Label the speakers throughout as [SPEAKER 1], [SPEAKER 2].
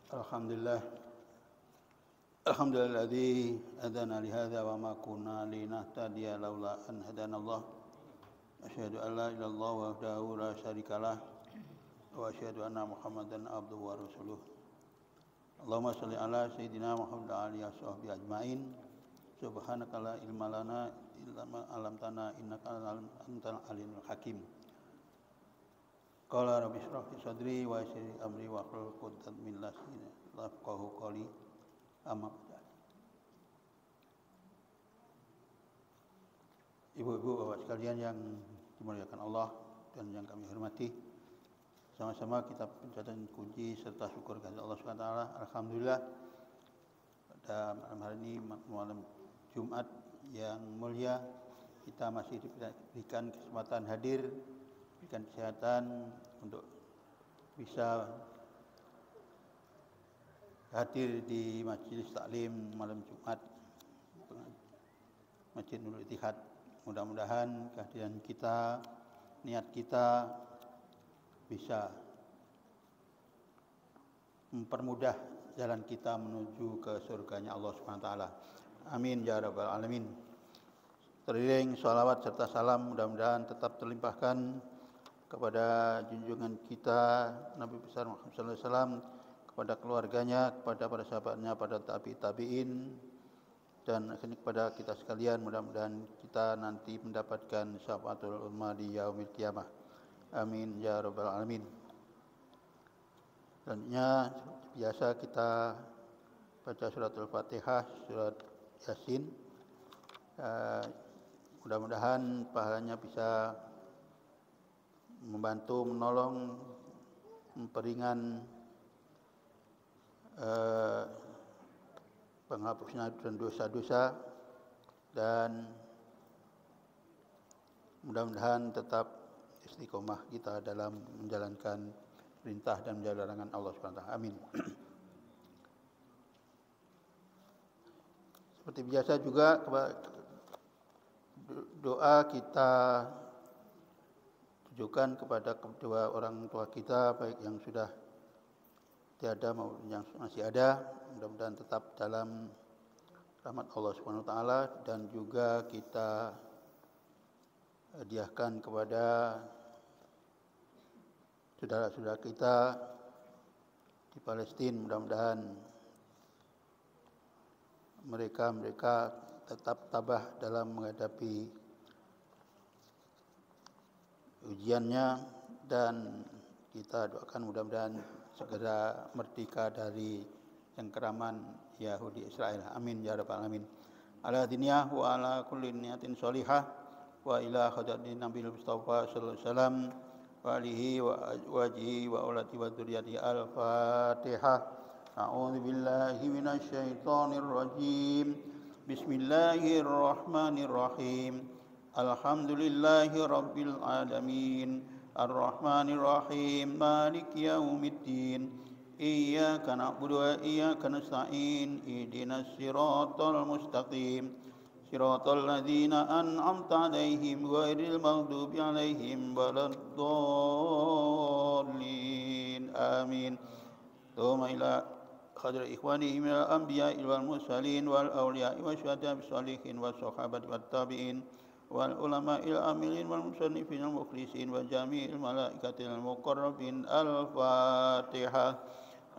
[SPEAKER 1] Alhamdulillah. Alhamdulilladzi hadana li hadza wa ma kunna linahtadiya laula an hadanallah. Asyhadu an la ilaha illallah wahdahu la syarikalah wa asyhadu anna Muhammadan abduhu wa rasuluh. Allahumma shalli ala sayyidina Muhammad wa alihi washabbihi ajmain. Subhanaka la ilma lana illa ma 'allamtana innaka antal alimul hakim. Qala rabbi shrah li sadri wa yassir li amri wa hlul 'uqdatam min lisani yafqahu qawli. Amma ba'd. Ibu-ibu, bapak sekalian yang dimuliakan Allah dan yang kami hormati, sama-sama kita panjatkan puji serta syukur kepada Allah SWT. Alhamdulillah, pada malam hari ini, malam Jumat yang mulia, kita masih diberikan kesempatan hadir, diberikan kesehatan untuk bisa hadir di Majelis Taklim malam Jumat Masjid Nurul Ittihad. Mudah-mudahan kehadiran kita, niat kita bisa mempermudah jalan kita menuju ke surganya Allah Subhanahu wa taala. Amin ya rabbal alamin. Teriring sholawat serta salam mudah-mudahan tetap terlimpahkan kepada junjungan kita Nabi besar Muhammad sallallahu alaihi wasallam, kepada keluarganya, kepada para sahabatnya, pada tabi'in, dan akhirnya kepada kita sekalian. Mudah-mudahan kita nanti mendapatkan syafaatul uzma di yaumil qiyamah. Amin ya rabbal alamin. Selanjutnya seperti biasa kita baca suratul Fatihah, surat Yasin. Mudah-mudahan pahalanya bisa membantu, menolong, memperingan penghapusnya dan dosa-dosa, dan mudah-mudahan tetap istiqomah kita dalam menjalankan perintah dan menjauhi larangan Allah SWT. Amin. Seperti biasa juga doa kita tujukan kepada kedua orang tua kita, baik yang sudah tiada maupun yang masih ada. Mudah-mudahan tetap dalam rahmat Allah Subhanahu wa taala, dan juga kita hadiahkan kepada saudara-saudara kita di Palestina. Mudah-mudahan mereka tetap tabah dalam menghadapi ujiannya, dan kita doakan mudah-mudahan segera merdeka dari cengkeraman Yahudi Israel. Amin ya rabbal alamin. Ala diniyah wa ala kulli niyatin sholihah wa ila hadratin Nabil Mustafa sallallahu alaihi wasallam wa alihi wa wajhi wa aulati wa dzurriyyati. Al-Fatihah. A'udzu billahi minasy syaithanir rajim. Bismillahirrahmanirrahim. Alhamdulillahi rabbil alamin. Ar-Rahmanir Rahim. Maliki yaumiddin. Iyyaka na'budu wa iyyaka nasta'in. Ihdinas siratal mustaqim. Siratal ladzina an'amta 'alaihim ghairil maghdubi 'alaihim waladdallin. Amin. Thumma ila khadra ikhwanihi minal anbiya'i wal mursalin wal awliya'i wasyuhada'i wassalihin wassahabati wattabi'in wal ulama'il amilin wal musannifin al mukhlisin wa jami'il malaikatil muqarrabin. Al-Fatihah.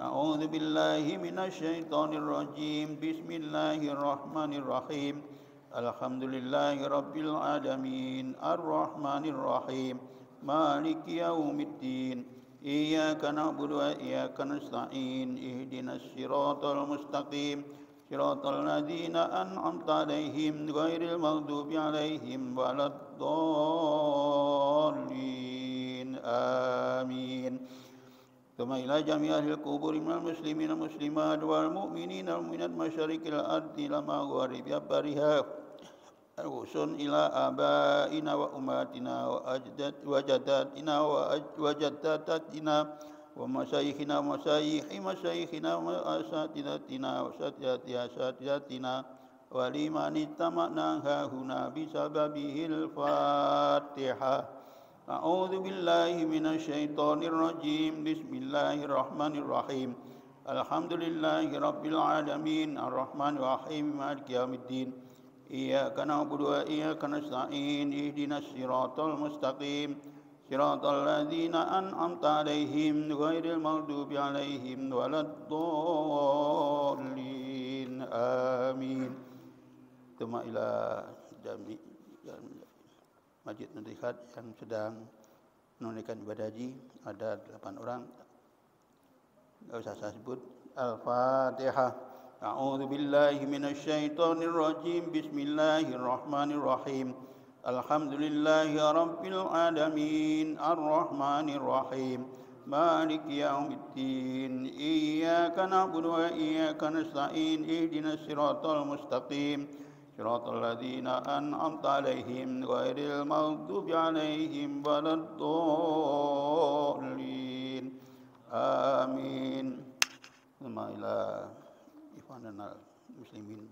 [SPEAKER 1] A'udzu billahi minasy syaithanir rajim. Bismillahirrahmanirrahim. Alhamdulillahi rabbil alamin. Ar-Rahmanir Rahim. Maliki yaumiddin. Iyyaka na'budu wa iyyaka nasta'in. Ihdinas siratal mustaqim. Siratal ladzina an'amta 'alaihim ghairil maghdubi 'alaihim waladdallin. Amin. Kama ila jami'il quburi minal muslimin wal muslimat wal mu'minin wal mu'minat masyariqil ardi lama gharibi bariha. Al-usun ila abaina wa ummatina wa jaddatina wa jaddatatina wa masyayikhina wa masyayikhina wa asatidatina wa asatidatina wa liman ittama'na hahuna bisababihil Fatihah. A'udzu billahi minasy syaithanir rajim. Bismillahirrahmanirrahim. Alhamdulillahi Rabbil Alamin Ar-Rahmanir Rahim Maliki Yawmiddin Iyyaka na'budu wa iyyaka nasta'in Ihdinas siratal mustaqim Siratal ladzina an'amta 'alaihim ghairil maghdubi 'alaihim waladdallin. Amin. Tuma ila jami Masjid Nasihat yang sedang menunaikan ibadah haji, ada 8 orang. Enggak usah saya sebut. Al-Fatihah. A'udzu billahi minasyaitonir rajim. Bismillahirrahmanirrahim. Alhamdulillahi rabbil alamin. Ar-Rahmanir Rahim. Maliki yaumiddin. Iyyaka na'budu wa iyyaka nasta'in. Ihdinas siratal mustaqim. Siratal ladzina an'amta 'alaihim ghairil maghdubi 'alaihim waladdallin. Amin. Sama ila ikhwanana muslimin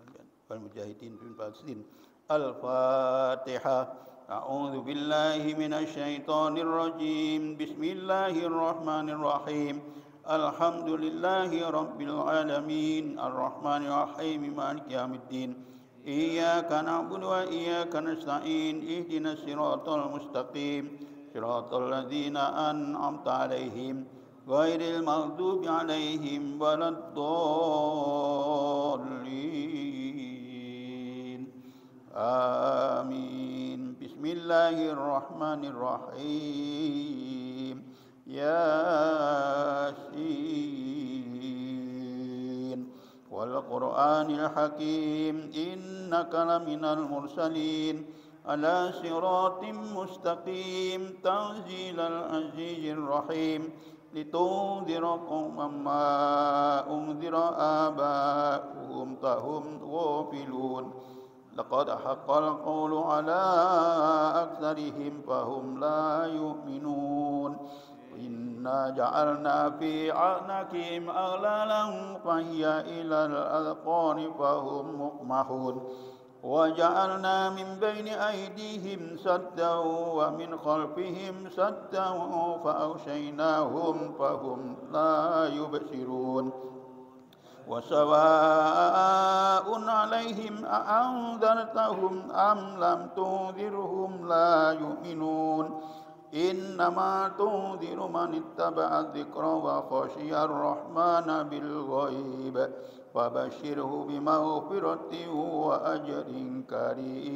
[SPEAKER 1] wal mujahidin fi Palestin. Al-Fatihah. A'udzu billahi minasy syaithanir rajim. Bismillahirrahmanirrahim. Alhamdulillahi rabbil alamin. Ar-Rahmanir Rahim. Maliki yaumiddin. Iyyaka na'budu wa iyyaka nasta'in. Ihdinas siratal mustaqim. Siratal ladzina an'amta 'alaihim ghairil maghdubi 'alaihim waladdallin. Amin. Bismillahirrahmanirrahim. Yasin wal Qur'anil Hakim innaka laminal mursalin ala siratim mustaqim tanzilal azizir rahim litunzira qauman ma unzira aba'uhum fahum ghafilun. Laqad haqqal qawlu ala aktsarihim fahum la yu'minun. Inna ja'alna fi a'naqihim aghlalan fahiya ilal adqani fahum muqmahun. Wa ja'alna min baini aydihim saddan wa min khalfihim saddan fa aghshaynahum fahum la yubsirun. Wa sawa'un 'alaihim a'anzartahum am lam tunzirhum la yu'minun. Innama tunziru man ittaba'a dzikra wa khashiyar rahmana bil ghaib. Fabashshirhu bimaghfiratin wa ajrin karim.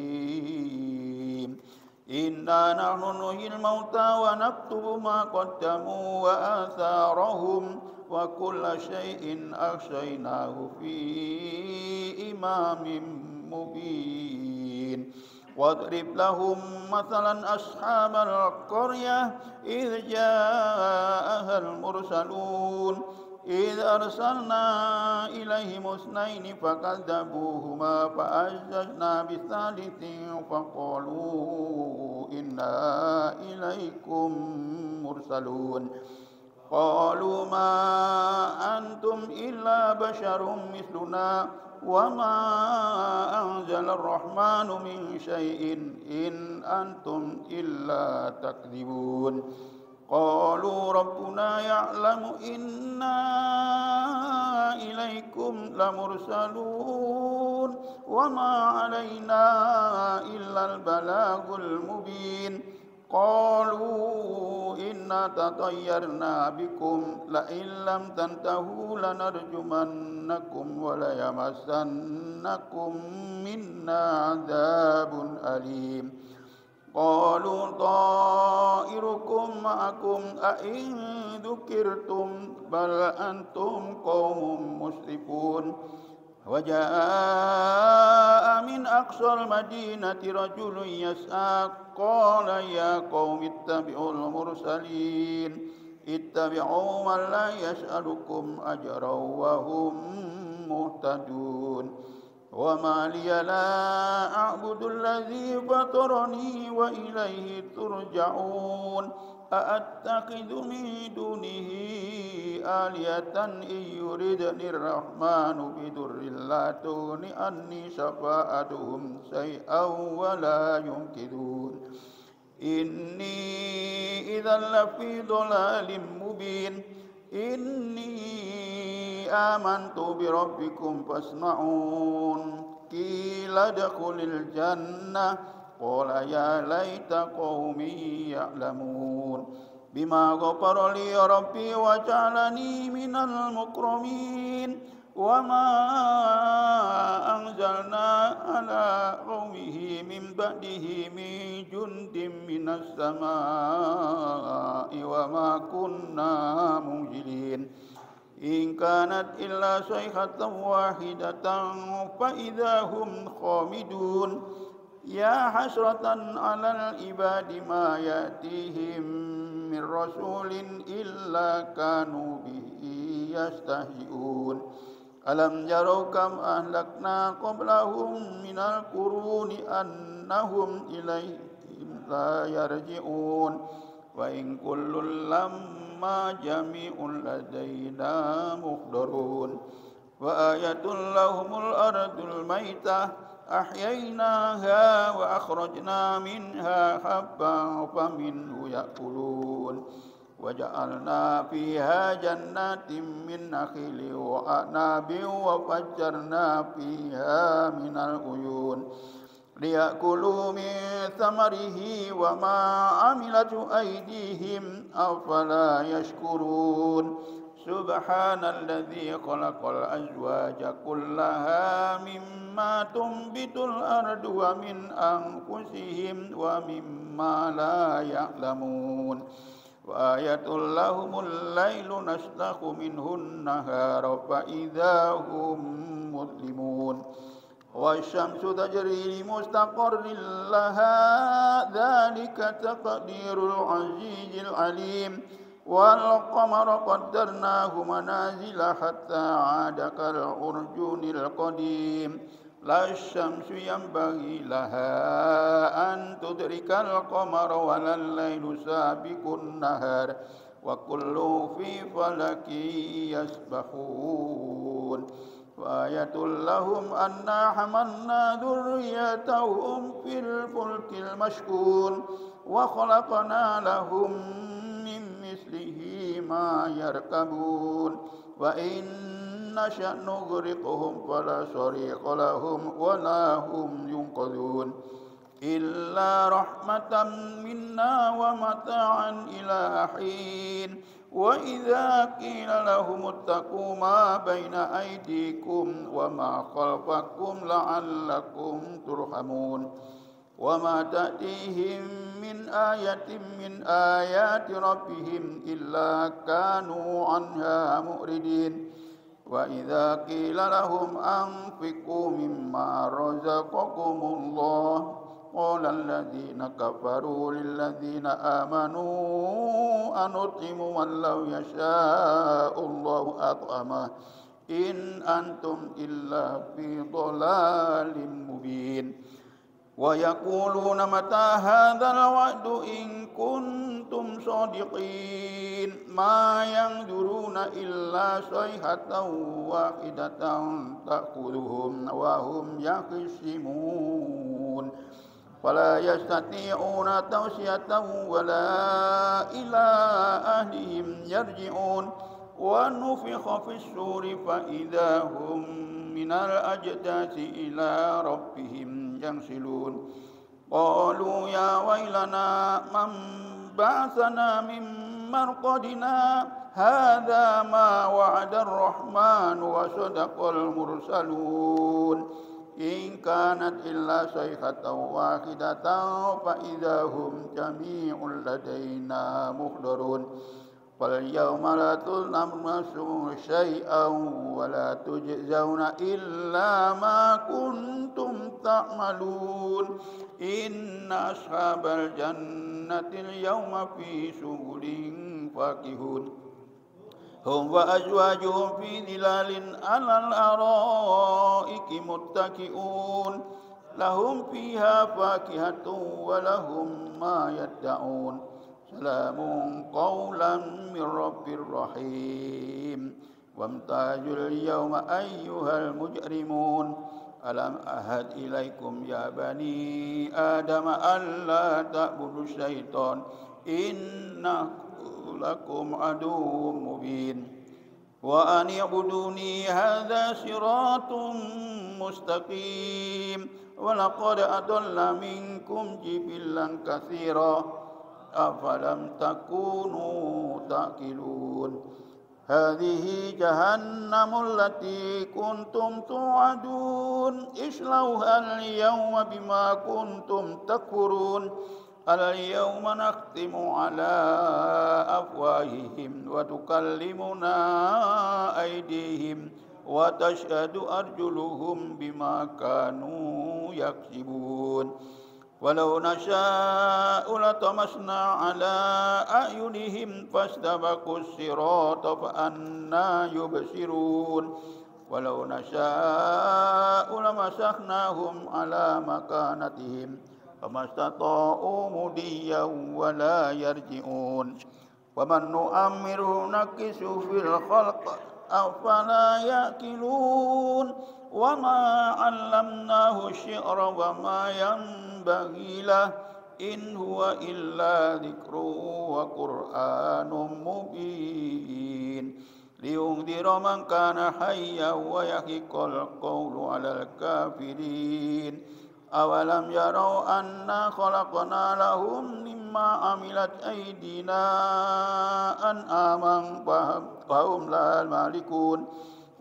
[SPEAKER 1] Inna nahnu nuhyil mauta wa naktubu ma qaddamu wa atharahum wa kulla shay'in ahsaynahu fi imamin mubin. Wadrib lahum mathalan ashabal qaryah idh ja'ahal mursalun idh arsalna ilaihim usnaini fakadzabuhuma fa'azzazna bisalithin faqalu inna ilaikum mursalun. Qalu ma antum illa basyarum misluna wa ma anzala ar-rahmanu min syai'in in antum illa takdzibun. Qalu rabbuna ya'lamu inna ilaikum lamursalun wa ma 'alaina illa al-balagul mubin. Qalu inna tatayyarna bikum la in lam tantahu lanarjumannakum wa la yamassannakum minna 'adzabun alim. Qalu ta'irukum ma'akum a in dzukirtum bal antum qaumun musrifun. Wajaa min aqsal madinati rajulun yas'a qala ya qaumi ittabi'ul mursalin ittabi'u man la yas'alukum ajran wa hum muhtadun. Wa ma liya la a'budu alladhi fatarani wa ilayhi turja'un. A'attakhidhu min dunihi alihatan in yuridni ar-rahmanu bidurrin la tughni anni shafa'atuhum shay'an wa la yunqidhun. Inni idzan lafi dhalalin mubin. Inni آمنت بربكم فاسمعون قيل ادخل الجنة قال يا ليت قومي يعلمون بما غفر لي ربي وجعلني من المكرمين وما أنزلنا على قومه من بعده من جند من السماء وما كنا منزلين إن كانت إلا صيحة واحدة فإذا هم خامدون يا حسرة على العباد ما يأتيهم من رسول إلا كانوا به يستهزئون ألم يروا كم أهلكنا قبلهم من القرون أنهم إليهم لا يرجعون وإن كل لما جميع لدينا محضرون وآية لهم الأرض الميتة أحييناها وأخرجنا منها حبا فمنه يأكلون وجعلنا فيها جنات من نخيل وأعناب وفجرنا فيها من العيون ليأكلوا من ثمره وما عملته أيديهم أفلا يشكرون سبحان الذي خلق الأزواج كلها مما تنبت الأرض ومن أنفسهم ومما لا يعلمون وآية لهم الليل نسلخ منه النهار فإذا هم مظلمون والشمس تجري لمستقر لها ذلك تقدير العزيز العليم والقمر قدرناه منازل حتى عاد كالعرجون القديم لا الشمس ينبغي لها أن تدرك القمر ولا الليل سابق النهار وكل في فلك يسبحون وآية لهم أنا حملنا ذريتهم في الفلك المشحون وخلقنا لهم من مثله ما يركبون وإن نشأ نغرقهم فلا صريخ لهم ولا هم ينقذون إلا رحمة منا ومتاعا إلى حين وإذا قيل لهم اتقوا ما بين أيديكم وما خلفكم لعلكم ترحمون وما تأتيهم من آية من آيات ربهم إلا كانوا عنها مؤردين وإذا قيل لهم أنفقوا مما رزقكم الله قال الذين كفروا للذين آمنوا أنطعم من لو يشاء الله أطعمه إن أنتم إلا في ضلال مبين ويقولون متى هذا الوعد إن كنتم صادقين ما ينظرون إلا صيحة واحدة تأخذهم وهم يخصمون فلا يستطيعون توصية ولا إلى أهلهم يرجعون ونفخ في الصور فإذا هم من الأجداث إلى ربهم ينسلون قالوا يا ويلنا من بعثنا من مرقدنا هذا ما وعد الرحمن وصدق المرسلون إن كانت إلا صيحة واحدة فإذا هم جميع لدينا محضرون فاليوم لا تظلم نفس شيئا ولا تجزون إلا ما كنتم تعملون إن أصحاب الجنة اليوم في شغل فاكهون هم وأزواجهم في ظلال على الأرائك متكئون لهم فيها فاكهة ولهم ما يدعون سلام قولا من رب رحيم وامتازوا اليوم أيها المجرمون ألم أهد إليكم يا بني آدم ألا تعبدوا الشيطان إنه لكم عدو مبين وأن اعبدوني هذا صراط مستقيم ولقد أضل منكم جبلا كثيرا أفلم تكونوا تعقلون هذه جهنم التي كنتم توعدون اصلوها اليوم بما كنتم تكفرون اليوم نختم على أفواههم وتكلمنا أيديهم وتشهد أرجلهم بما كانوا يكسبون ولو نشاء لطمسنا على أعينهم فاستبقوا الصراط فأنى يبصرون ولو نشاء لمسخناهم على مكانتهم فما استطاعوا مضيا ولا يرجعون ومن نؤمره نكس في الخلق أفلا يأكلون وما علمناه الشعر وما ينبغي له إن هو إلا ذكر وقرآن مبين لينذر من كان حيا ويحق القول على الكافرين أولم يروا أنا خلقنا لهم مما عملت أيدينا أنعاما فهم لا مالكون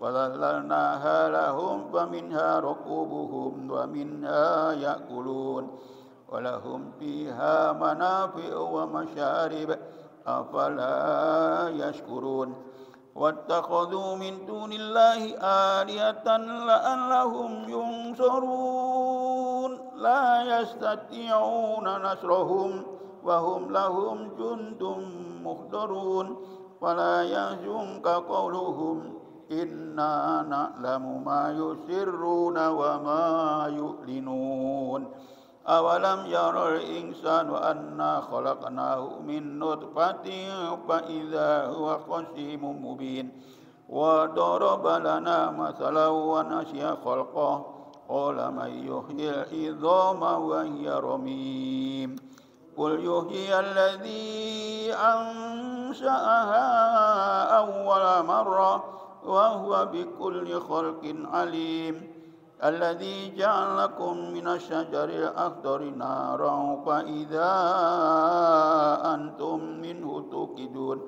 [SPEAKER 1] وذللناها لهم فمنها ركوبهم ومنها يأكلون ولهم فيها منافع ومشارب أفلا يشكرون واتخذوا من دون الله آلهة لعلهم ينصرون لا يستطيعون نصرهم وهم لهم جند محضرون ولا يحزنك قولهم إنا نعلم ما يسرون وما يعلنون أولم ير الإنسان أنا خلقناه من نطفة فإذا هو خصيم مبين وضرب لنا مثلا ونسي خلقه قال من يحيي العظام وهي رميم قل يحيي الذي أنشأها أول مرة وهو بكل خلق عليم الذي جعل لكم من الشجر الأخضر نارا فإذا أنتم منه توقدون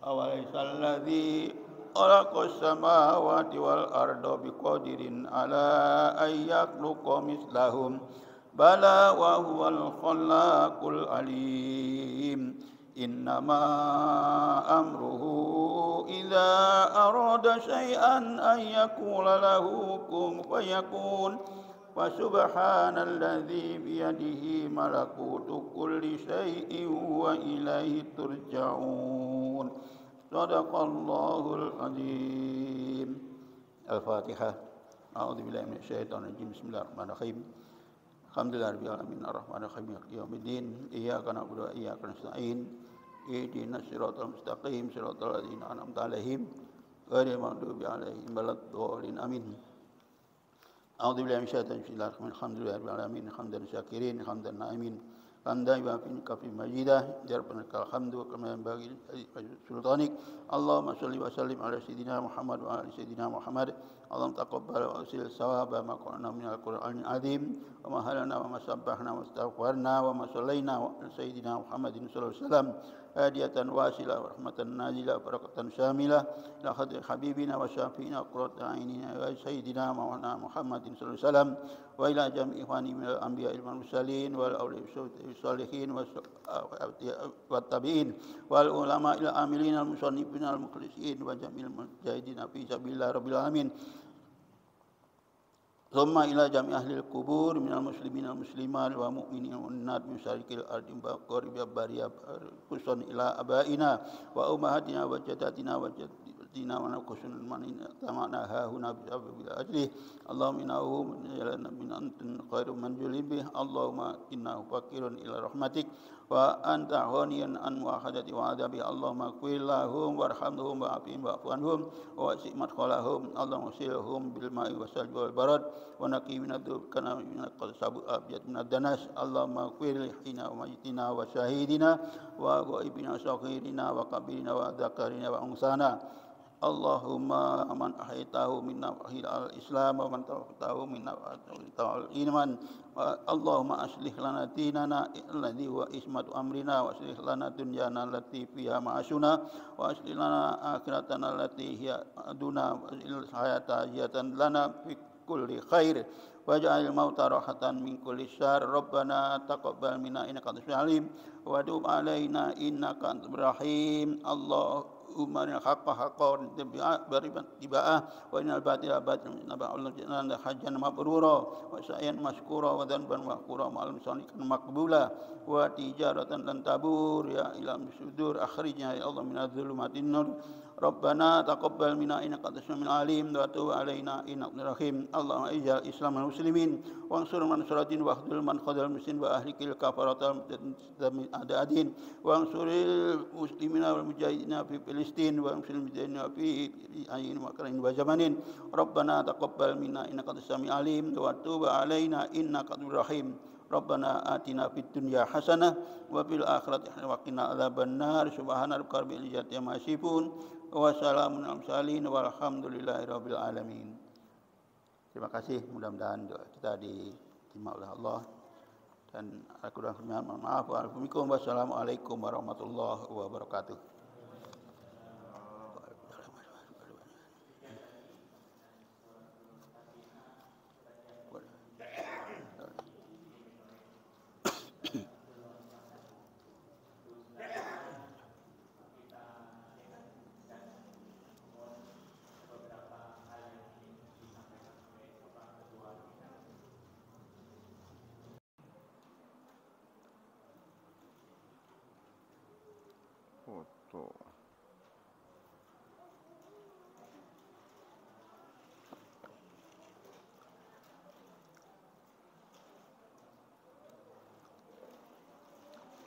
[SPEAKER 1] أوليس الذي خلق السماوات والأرض بقادر على أن يخلق مثلهم بلى وهو الخلاق العليم إنما أمره إذا أراد شيئا أن يقول له كن فيكون فسبحان الذي بيده ملكوت كل شيء وإليه ترجعون صدق الله العظيم الفاتحة أعوذ بالله من الشيطان الرجيم بسم الله الرحمن الرحيم الحمد لله رب العالمين الرحمن الرحيم مالك يوم الدين إياك نعبد وإياك نستعين اهدنا الصراط المستقيم صراط الذين أنعمت عليهم غير المغضوب عليهم ولا الضالين آمين أعوذ بالله من الشيطان الرجيم بسم الله الرحمن الرحيم الحمد لله رب العالمين حمدا شاكرين حمدا نائمين حمدا يوافي كفي مجيدا ربنا لك الحمد كما ينبغي لسلطانك اللهم صل وسلم على سيدنا محمد وعلى آل سيدنا محمد اللهم تقبل وأرسل ثواب ما قرأنا من القرآن العظيم وما هلنا وما سبحنا واستغفرنا وما صلينا على سيدنا محمد صلى الله عليه وسلم هادية واصلة ورحمة نازلة بركة شاملة إلى خير حبيبنا وشافينا وقرة عيننا سيدنا مولانا محمد صلى الله عليه وسلم وإلى جميع إخواني من الأنبياء والمرسلين والأولياء والصالحين والتابعين والعلماء العاملين المصنفين المخلصين وجميع المجاهدين في سبيل الله رب العالمين ثم إلى جميع أهل القبور من المسلمين والمسلمات والمؤمنين والمؤمنات من مشارق الأرض وقرب البرية خصوصا إلى أبائنا وأمهاتنا وجداتنا وجدتنا ونقصنا من تمعنا ها هنا بسبب أجله اللهم إنه من أنت خير منزل به اللهم إنه فقير إلى رحمتك وأنت غني عن مؤاخذة وعذابه اللهم اغفر لهم وارحمهم وعافهم واعف عنهم ووسع مدخلهم اللهم اغسلهم بالماء والثلج والبرد ونقي من الذنوب كما من القصب أبيض من الدنس اللهم اغفر لحينا وميتنا وشهيدنا وغائبنا وصغيرنا وكبيرنا وذكرنا وأنثانا Allahumma man ahyaitahu minna al Islam wa man tawaffahu minna al iman. Allahumma aslih lana dinana alladhi huwa ismatu amrina wa aslih lana dunyana allati fiha ma'ashuna wa aslih lana akhiratana allati hiya aduna wa aslih hayata ziyatan lana fi kulli khair waj'al mauta rahatan min kulli syarr. Rabbana taqabbal minna innaka antas samiul alim wa tub alaina innaka antas rahim. Allahumma arina haqqa haqqan tiba'ah wa innal batila batilan naba'allahu hajjan mabrura wa sa'yan mashkura wa dhanban maghfura ma'al musanikan maqbula wa tijaratan lan tabur ya ilam sudur akhrijna ya Allah minadh dhulumatin nur. Rabbana taqabbal minna innaka antas samiul alim wa tub alaina innaka antas rahim. Allahumma ij'al islam wal muslimin wa ansur man suratin wa akhdhul man khadhal muslimin wa ahlikil kafaratal adadin wa ansuril muslimina wal mujahidina fi Filistin wa ansuril mujahidina fi ayyin makarin wa zamanin. Rabbana taqabbal minna innaka antas samiul alim wa tub alaina innaka antas rahim. Rabbana atina fid dunya hasanah wa fil akhirati hasanah wa qina adzabannar. Subhana rabbika rabbil izzati amma yasifun wa salamun alal mursalin walhamdulillahi rabbil alamin. Terima kasih, mudah-mudahan doa kita diterima oleh Allah. Dan aku dan mohon maaf. Wassalamualaikum warahmatullahi wabarakatuh.
[SPEAKER 2] Foto.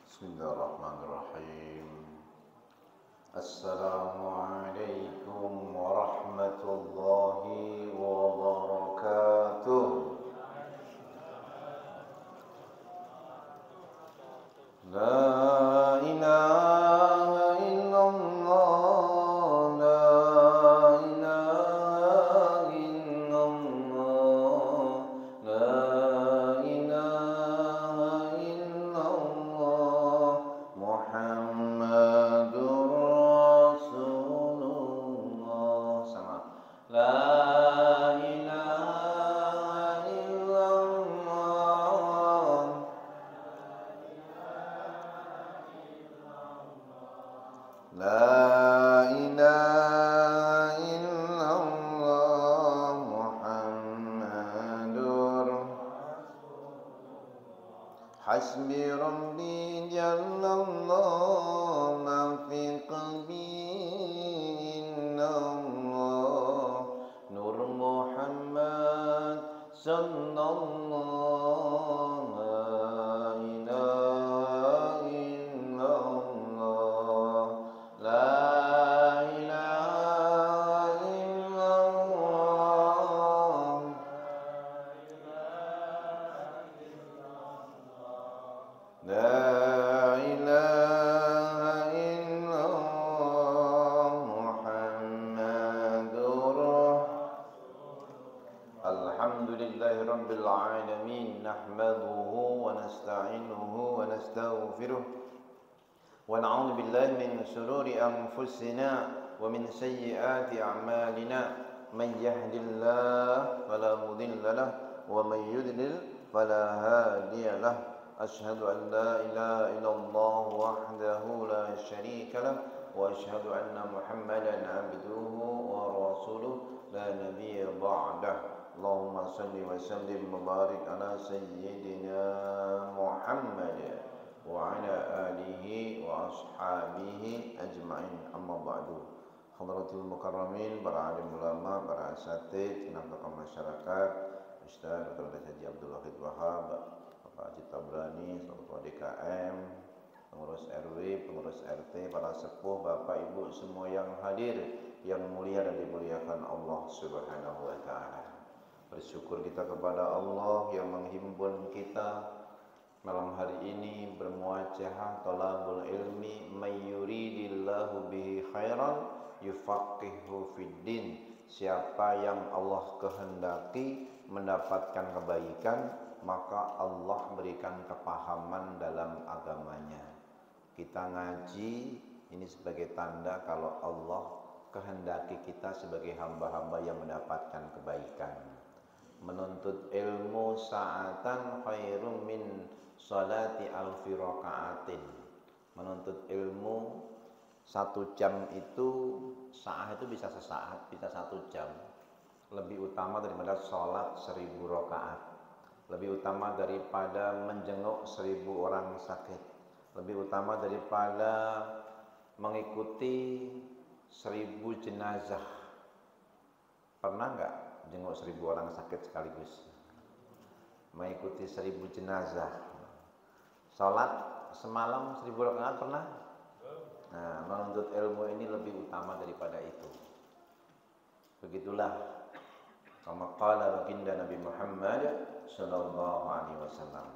[SPEAKER 2] Bismillahirrahmanirrahim. Assalamualaikum warahmatullahi wabarakatuh. La ilaha illallah, la ilaha illallah, la ilaha illallah, Muhammadur Rasulullah. Sama. La ilaha illallah, la ilaha illallah, Muhammadur hasbi rabbi jallallah ma fi qalbi innallah nur Muhammad sallallahu la ilaha illallah, la ilaha illallah, la ilaha illallah, Muhammadur Alhamdulillahi rabbil alamin. Nahmaduhu wa nasta'inuhu wa nastaghfiruh wa na'udzu billahi min shururi anfusina wa min sayyiati a'malina. Man yahdihillahu fala mudilla lahu wa man yudlil fala hadiya lahu. Ashhadu an la ilaha illallah wahdahu la syarika lahu wa ashhadu anna Muhammadan abduhu wa rasuluh la nabiyya ba'dah. Allahumma salli wa sallim wa barik ala sayyidina Muhammad wa ala alihi wa ashabihi ajma'in. Amma ba'du. Hadratul mukarramin, para alim ulama, para asatidz, tokoh masyarakat, Ustaz Dr. Haji Abdul Wahid Wahab, Bapak Haji Tabrani, Ketua DKM, pengurus RW, pengurus RT, para sepuh, Bapak Ibu semua yang hadir, yang mulia dan dimuliakan Allah Subhanahu wa taala. Bersyukur kita kepada Allah yang menghimpun kita malam hari ini bermuajahah talabul ilmi may yuridillahu bihi khairan yufaqihu fiddin. Siapa yang Allah kehendaki mendapatkan kebaikan, maka Allah berikan kepahaman dalam agamanya. Kita ngaji ini sebagai tanda kalau Allah kehendaki kita sebagai hamba-hamba yang mendapatkan kebaikan. Menuntut ilmu sa'atan khairum min salati alfi raka'atin. Menuntut ilmu 1 jam itu, saat itu bisa sesaat, bisa 1 jam. Lebih utama daripada sholat 1000 rakaat. Lebih utama daripada menjenguk 1000 orang sakit. Lebih utama daripada mengikuti 1000 jenazah. Pernah nggak jenguk 1000 orang sakit sekaligus? Mengikuti 1000 jenazah. Sholat semalam 1000 rakaat pernah? Nah, menuntut ilmu ini lebih utama daripada itu. Begitulah kama qala baginda Nabi Muhammad sallallahu alaihi wasallam.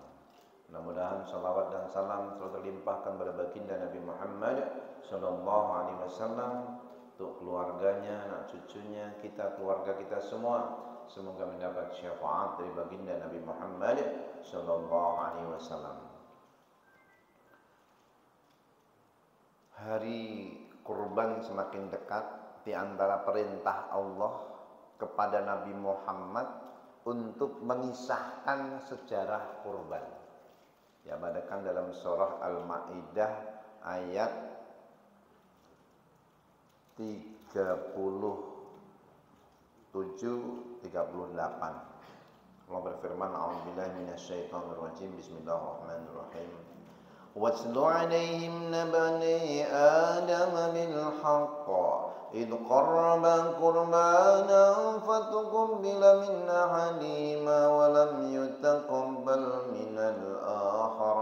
[SPEAKER 2] Mudah-mudahan salawat dan salam selalu terlimpahkan kepada baginda Nabi Muhammad sallallahu alaihi wasallam, untuk keluarganya, anak cucunya, kita, keluarga kita semua. Semoga mendapat syafaat dari baginda Nabi Muhammad sallallahu alaihi wasallam. Hari kurban semakin dekat. Di antara perintah Allah kepada Nabi Muhammad untuk mengisahkan sejarah kurban. Ya, badakan dalam surah Al-Maidah ayat 37-38. Allah berfirman, a'udzubillahi minasyaitonirrajim, bismillahirrahmanirrahim. وَاتْلُ عَلَيْهِمْ نَبَأَ آدَمَ بِالْحَقِّ إِذْ قَرَّبَا قُرْبَانًا فَتُقُبِّلَ مِنْ أَحَدِهِمَا وَلَمْ يُتَقَبَّلْ مِنَ الْآخَرِ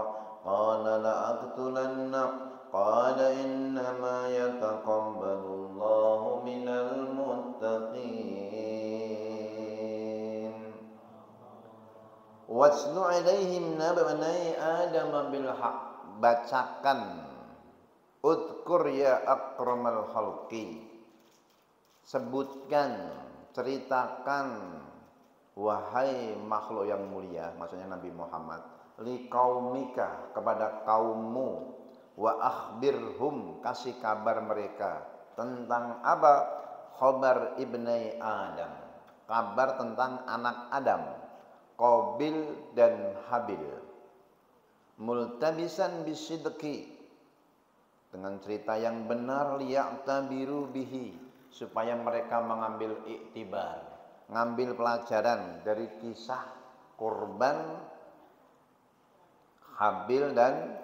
[SPEAKER 2] قَالَ لَأَقْتُلَنَّكَ قَالَ إِنَّمَا يَتَقَبَّلُ اللَّهُ مِنَ الْمُتَّقِينَ. وَاتْلُ عَلَيْهِمْ نَبَأَ آدَمَ بِالْحَقِّ. Bacakan, udkur ya akramal khalqi, sebutkan, ceritakan, wahai makhluk yang mulia, maksudnya Nabi Muhammad, liqaumika, kepada kaummu, wa akhbirhum, kasih kabar mereka tentang apa? Khabar ibnai Adam, kabar tentang anak Adam, Qabil dan Habil. Multabisan bisidqi, dengan cerita yang benar, liya'tabiru bihi, supaya mereka mengambil iktibar, ngambil pelajaran dari kisah kurban Habil dan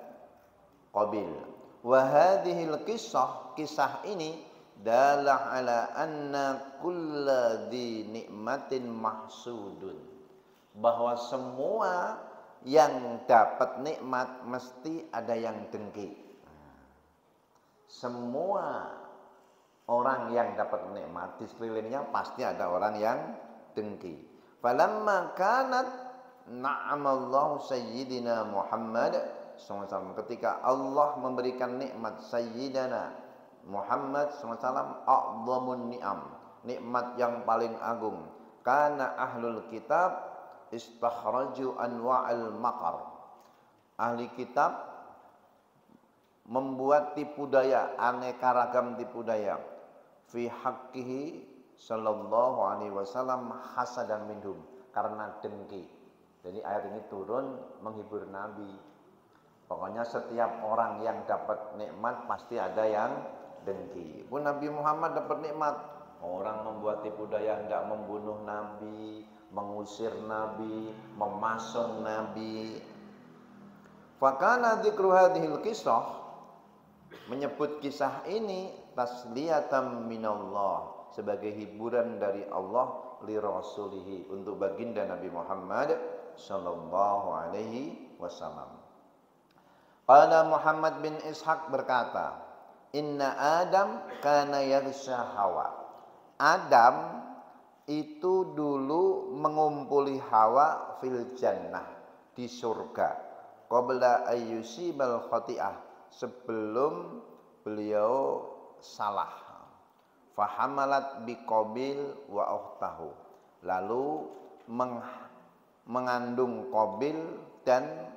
[SPEAKER 2] Qabil. Wa hadhil kisah ini dalah ala anna kulla dhi nikmatin mahsudun, bahwa semua yang dapat nikmat mesti ada yang dengki. Semua orang yang dapat nikmat di sekelilingnya pasti ada orang yang dengki. Falamma kanat na'amallahu sayyidina Muhammad SAW, ketika Allah memberikan nikmat sayyidina Muhammad SAW, a'dhamun ni'am, nikmat yang paling agung, kana ahlul kitab istakhraju anwa'al maqar, ahli kitab membuat tipu daya, aneka ragam tipu daya, fi haqqihi sallallahu alaihi wasallam hasadan minhum, karena dengki. Jadi ayat ini turun menghibur Nabi. Pokoknya setiap orang yang dapat nikmat pasti ada yang dengki. Pun Nabi Muhammad dapat nikmat, orang membuat tipu daya hendak membunuh Nabi, mengusir Nabi, memasung Nabi. Fakana dzikru hadhil kisah, menyebut kisah ini tasliyatan minallah, sebagai hiburan dari Allah li rasulihi, untuk baginda Nabi Muhammad sallallahu alaihi wasallam. Qala Muhammad bin Ishaq berkata, inna Adam kana yaghsha Hawa. Adam itu dulu mengumpuli Hawa fil jannah, di surga, qabla ayyusibal khati'ah, sebelum beliau salah. Fahamalat biqabil wa ukhtahu. Lalu mengandung Qabil dan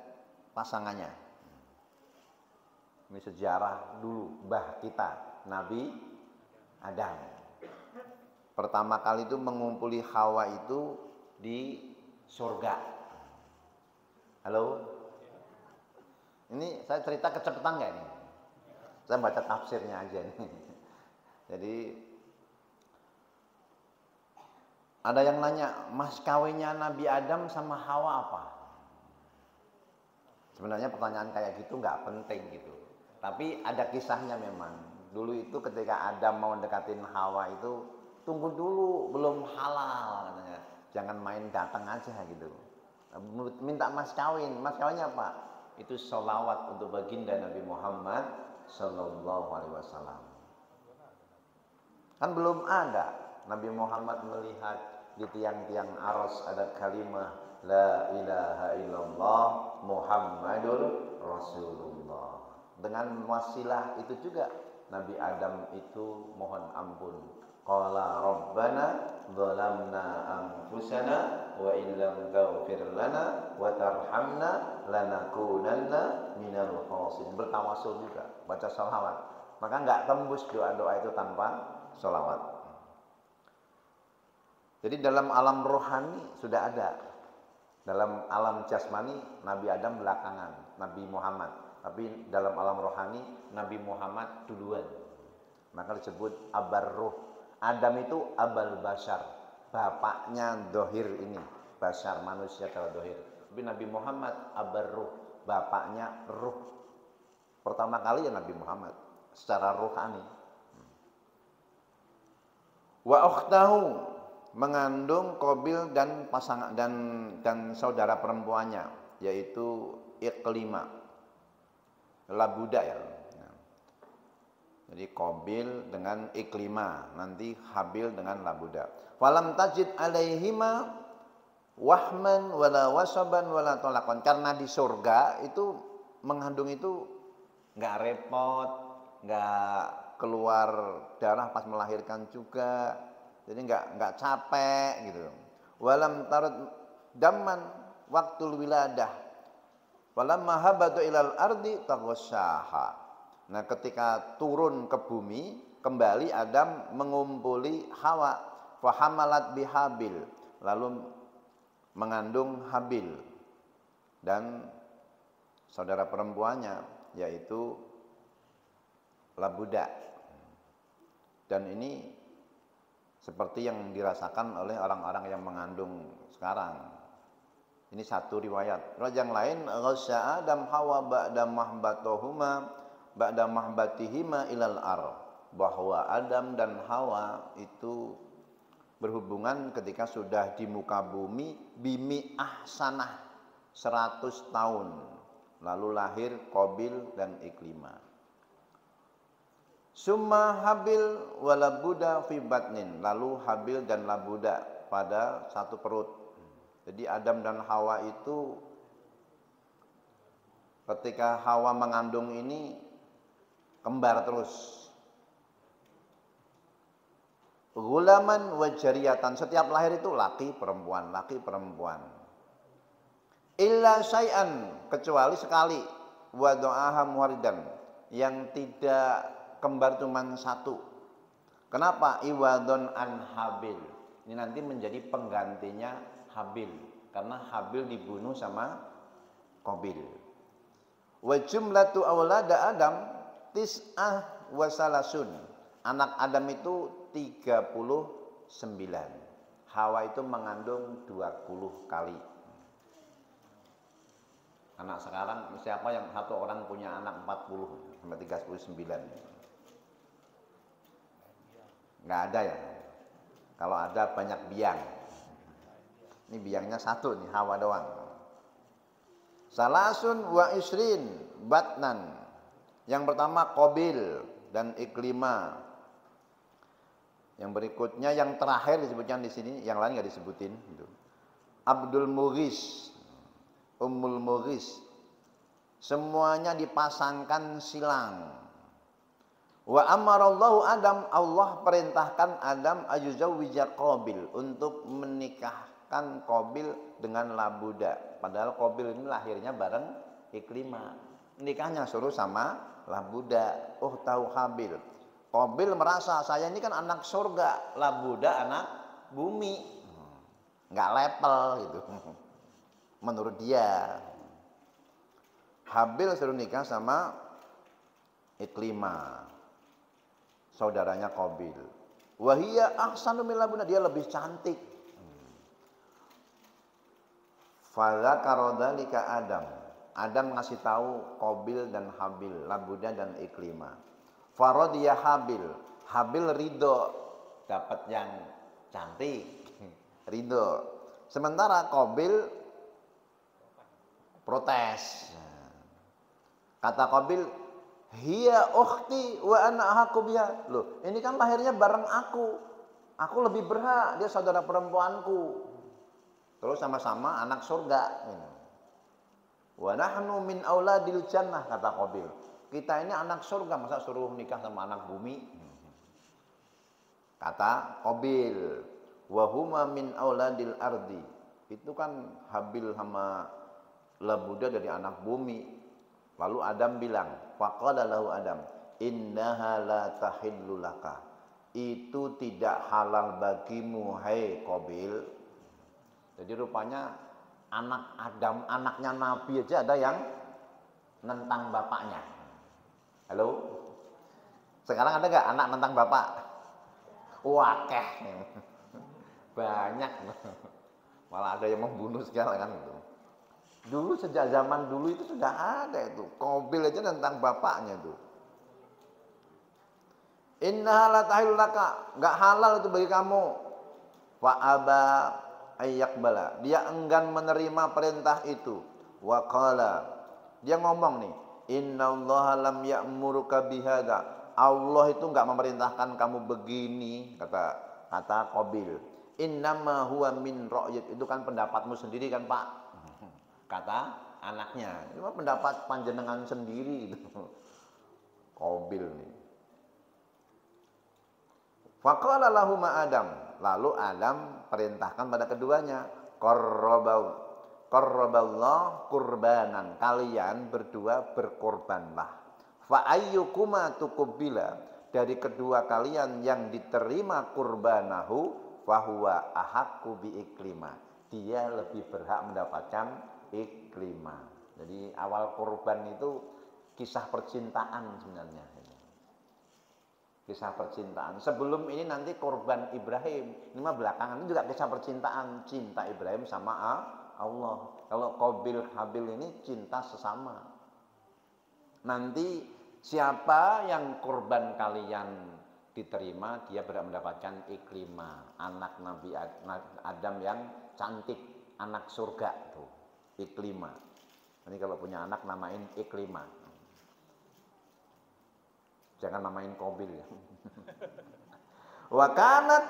[SPEAKER 2] pasangannya. Ini sejarah dulu mbah kita, Nabi Adam. Pertama kali itu mengumpuli Hawa itu di surga. Halo? Ini saya cerita kecepatan nggak ini? Saya baca tafsirnya aja nih. Jadi ada yang nanya, mas kawinnya Nabi Adam sama Hawa apa? Sebenarnya pertanyaan kayak gitu nggak penting gitu. Tapi ada kisahnya memang. Dulu itu ketika Adam mau dekatin Hawa itu, tunggu dulu, belum halal katanya. Jangan main datang aja gitu. Minta mas kawin. Mas kawinnya apa? Itu sholawat untuk baginda Nabi Muhammad Sallallahu Alaihi Wasallam. Kan belum ada Nabi Muhammad melihat di tiang-tiang aras ada kalimah La ilaha illallah Muhammadur Rasulullah. Dengan wasilah itu juga Nabi Adam itu mohon ampun. Qala Rabbana zalamna anfusana wa illam taghfir lana wa tarhamna lanakunanna minal khasirin. Bertawasul juga, baca sholawat. Maka enggak tembus doa-doa itu tanpa sholawat. Jadi dalam alam rohani sudah ada. Dalam alam jasmani Nabi Adam belakangan, Nabi Muhammad. Tapi dalam alam rohani Nabi Muhammad duluan. Maka disebut abar ruh. Adam itu abal bashar, bapaknya dohir ini, bashar manusia kalau dohir. Tapi Nabi Muhammad abar ruh, bapaknya ruh. Pertama kali ya Nabi Muhammad secara rohani. Wa ukhtahu, mengandung Qabil dan pasangan dan saudara perempuannya, yaitu Iqlima, Labuda ya. Jadi Qabil dengan Iqlima, nanti Habil dengan Labuda. Falam tajid alaihima wahman wala wasaban wala tolakon. Karena di surga itu mengandung itu nggak repot, nggak keluar darah pas melahirkan juga, jadi nggak capek gitu. Walam tarad daman waktul wiladah, walam mahabatu ilal ardi taghasyaha. Nah ketika turun ke bumi, kembali Adam mengumpuli Hawa, fahamalat bihabil, lalu mengandung Habil dan saudara perempuannya yaitu Labuda. Dan ini seperti yang dirasakan oleh orang-orang yang mengandung sekarang. Ini satu riwayat. Riwayat yang lain, ghasya Adam Hawa ba'da mahbatuhuma ba'da mahbatihima ilal ar, bahwa Adam dan Hawa itu berhubungan ketika sudah di muka bumi bimi ahsanah 100 tahun, lalu lahir Qabil dan Iqlima. Summa Habil wa Labuda fi batnin, lalu Habil dan Labuda pada satu perut. Jadi Adam dan Hawa itu ketika Hawa mengandung ini kembar terus. Gulaman wa jariyatan, setiap lahir itu laki perempuan, laki perempuan. Illa syai'an, kecuali sekali, wa do'aha muharidan, yang tidak kembar cuma satu. Kenapa? Iwadon an Habil. Ini nanti menjadi penggantinya Habil, karena Habil dibunuh sama Qabil. Wa jumlatu awlada Adam tis'ah wa salasun. Anak Adam itu 39. Hawa itu mengandung 20 kali. Anak sekarang siapa yang satu orang punya anak 40 sampai 39? Nggak ada ya. Kalau ada banyak biang. Ini biangnya satu nih, Hawa doang. Salasun wa isrin batnan. Yang pertama Qabil dan Iqlima. Yang berikutnya yang terakhir disebutkan di sini, yang lain nggak disebutin. Gitu. Abdul Mughis, Ummul Mughis, semuanya dipasangkan silang. Wa amarallahu Adam, Allah perintahkan Adam ayuzawwija Qabil untuk menikahkan Qabil dengan Labuda. Padahal Qabil ini lahirnya bareng Iklimah. Nikahnya suruh sama Labuda. Oh tahu Habil. Qabil merasa saya ini kan anak surga, Labuda anak bumi. Enggak level gitu. Menurut dia. Habil suruh nikah sama Iklimah, saudaranya Qabil. Wahia ahsanu min Labuda, dia lebih cantik. Fadzakara dzalika Adam. Adam ngasih tahu Qabil dan Habil, Labuda dan Iklimah. Faradiya Habil. Habil ridho dapat yang cantik. Ridho. Sementara Qabil protes. Kata Qabil, hiya ukhti wa ana ahaqu biha. Loh, ini kan lahirnya bareng aku. Aku lebih berhak, dia saudara perempuanku. Terus sama-sama anak surga. Wa nahnu min auladil jannah, kata Qabil. Kita ini anak surga, masa suruh nikah sama anak bumi? Kata Qabil, wa huma min auladil ardi. Itu kan Habil sama Labuda dari anak bumi. Lalu Adam bilang, faqala lahu Adam, innaha la tahillu laka. Itu tidak halal bagimu, hai Qabil. Jadi rupanya anak Adam, anaknya Nabi aja ada yang nentang bapaknya. Halo? Sekarang ada gak anak nentang bapak? Wakeh. Banyak. Malah ada yang membunuh segala kan itu. Dulu sejak zaman dulu itu sudah ada itu. Qabil aja tentang bapaknya itu. Innaha la tahillu laka, enggak halal itu bagi kamu. Fa aba ayyaqbala. Dia enggan menerima perintah itu. Wa qala. Dia ngomong nih, innallaha lam ya'muruka bihadza. Allah itu enggak memerintahkan kamu begini, kata Qabil. Innama huwa min ra'yik. Itu kan pendapatmu sendiri kan, Pak? Kata anaknya, itu pendapat panjenengan sendiri itu. Qabil nih. Faqala lahum Adam, lalu Adam perintahkan pada keduanya, qarraballah qurbanan, kalian berdua berkorbanlah. Fa ayyukuma tuqbila, dari kedua kalian yang diterima kurbanahu fahuwa ahaqqu bi Iklimah, dia lebih berhak mendapatkan Iklimah. Jadi awal kurban itu kisah percintaan sebenarnya. Kisah percintaan. Sebelum ini nanti kurban Ibrahim. Ini mah belakangan ini juga kisah percintaan. Cinta Ibrahim sama Allah. Kalau Qabil Habil ini cinta sesama. Nanti siapa yang kurban kalian diterima, dia berhak mendapatkan Iklimah. Anak Nabi Adam yang cantik, anak surga tuh. Iklimah. Ini kalau punya anak namain Iklimah. Jangan namain Qabil ya. Wa kanat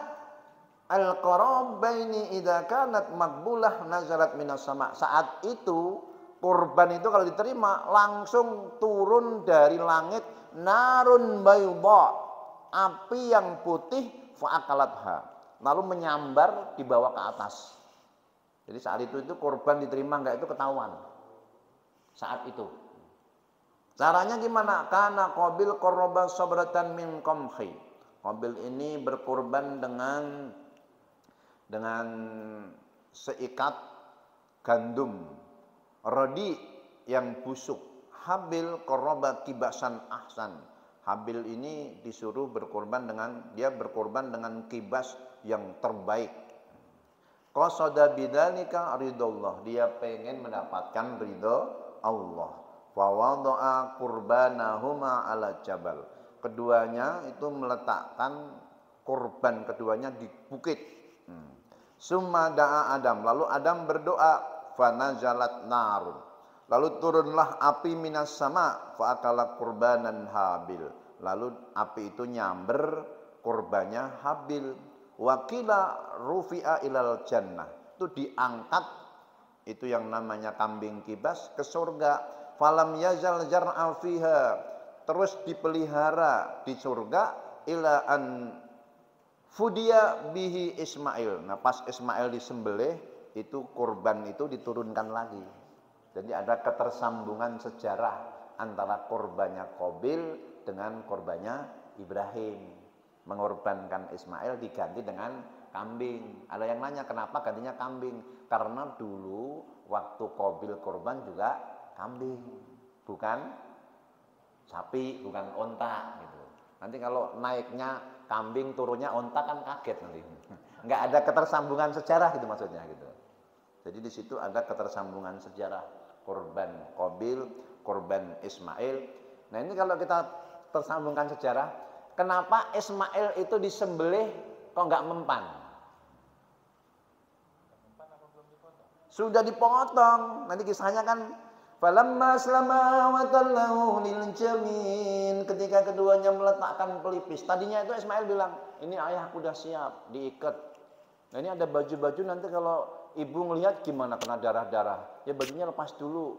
[SPEAKER 2] al-qarabaini idza kanat maqbulah nazarat minas sama. Saat itu kurban itu kalau diterima langsung turun dari langit narun bayda, api yang putih fa'akalatha, lalu menyambar dibawa ke atas. Jadi saat itu korban diterima enggak itu ketahuan. Saat itu. Caranya gimana? Karena Qabil qarraba sabratan min qamhi. Qabil ini berkorban dengan seikat gandum rodi yang busuk. Habil qarraba kibasan ahsan. Habil ini disuruh berkorban dengan kibas yang terbaik. Qasada bidzalika ridallah, dia pengen mendapatkan ridho Allah. Fa wada'a qurbanahuma ala jabal. Keduanya itu meletakkan kurban keduanya di bukit. Summa da'a Adam, lalu Adam berdoa, fa nazalat narun. Lalu turunlah api minas sama, fa akala qurbanan Habil. Lalu api itu nyamber kurbannya Habil. Wakila rufi'a ilal jannah, itu diangkat, itu yang namanya kambing kibas ke surga. Falam yazal jar'a fiha, terus dipelihara di surga ila an fudia bihi Ismail. Nah, pas Ismail disembelih itu kurban itu diturunkan lagi. Jadi ada ketersambungan sejarah antara korbannya Qabil dengan korbannya Ibrahim. Mengorbankan Ismail diganti dengan kambing. Ada yang nanya kenapa gantinya kambing? Karena dulu waktu Qabil korban juga kambing, bukan sapi, bukan onta gitu. Nanti kalau naiknya kambing, turunnya onta kan kaget nanti. Enggak ada ketersambungan sejarah gitu maksudnya gitu. Jadi di situ ada ketersambungan sejarah. Korban Qabil, korban Ismail. Nah, ini kalau kita tersambungkan sejarah, kenapa Ismail itu disembelih kok enggak mempan? Sudah dipotong. Nanti kisahnya kan falamma aslama wa tallahu lil jamin. Ketika keduanya meletakkan pelipis. Tadinya itu Ismail bilang, "Ini ayahku udah siap, diikat." Nah, ini ada baju-baju nanti kalau ibu ngelihat gimana kena darah-darah. Ya bajunya lepas dulu.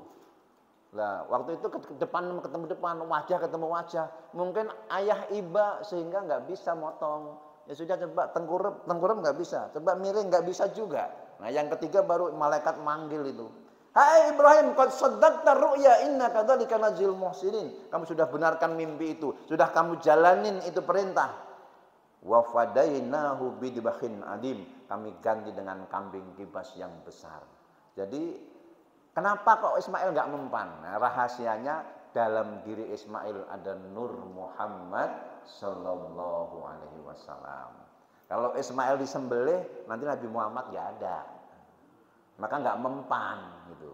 [SPEAKER 2] Nah, waktu itu ketemu depan, wajah ketemu wajah. Mungkin ayah iba sehingga nggak bisa motong. Ya sudah coba tengkurap nggak bisa. Coba miring nggak bisa juga. Nah, yang ketiga baru malaikat manggil itu. Hai Ibrahim, qad saddaqta ru'ya inna kadzalika najzil muhsinin. Kamu sudah benarkan mimpi itu. Sudah kamu jalanin itu perintah. Wa fadainahu bidbakhin adim. Kami ganti dengan kambing kibas yang besar. Jadi kenapa kok Ismail nggak mempan? Nah, rahasianya dalam diri Ismail ada Nur Muhammad Sallallahu Alaihi Wasallam. Kalau Ismail disembelih, nanti Nabi Muhammad nggak ada, maka nggak mempan gitu.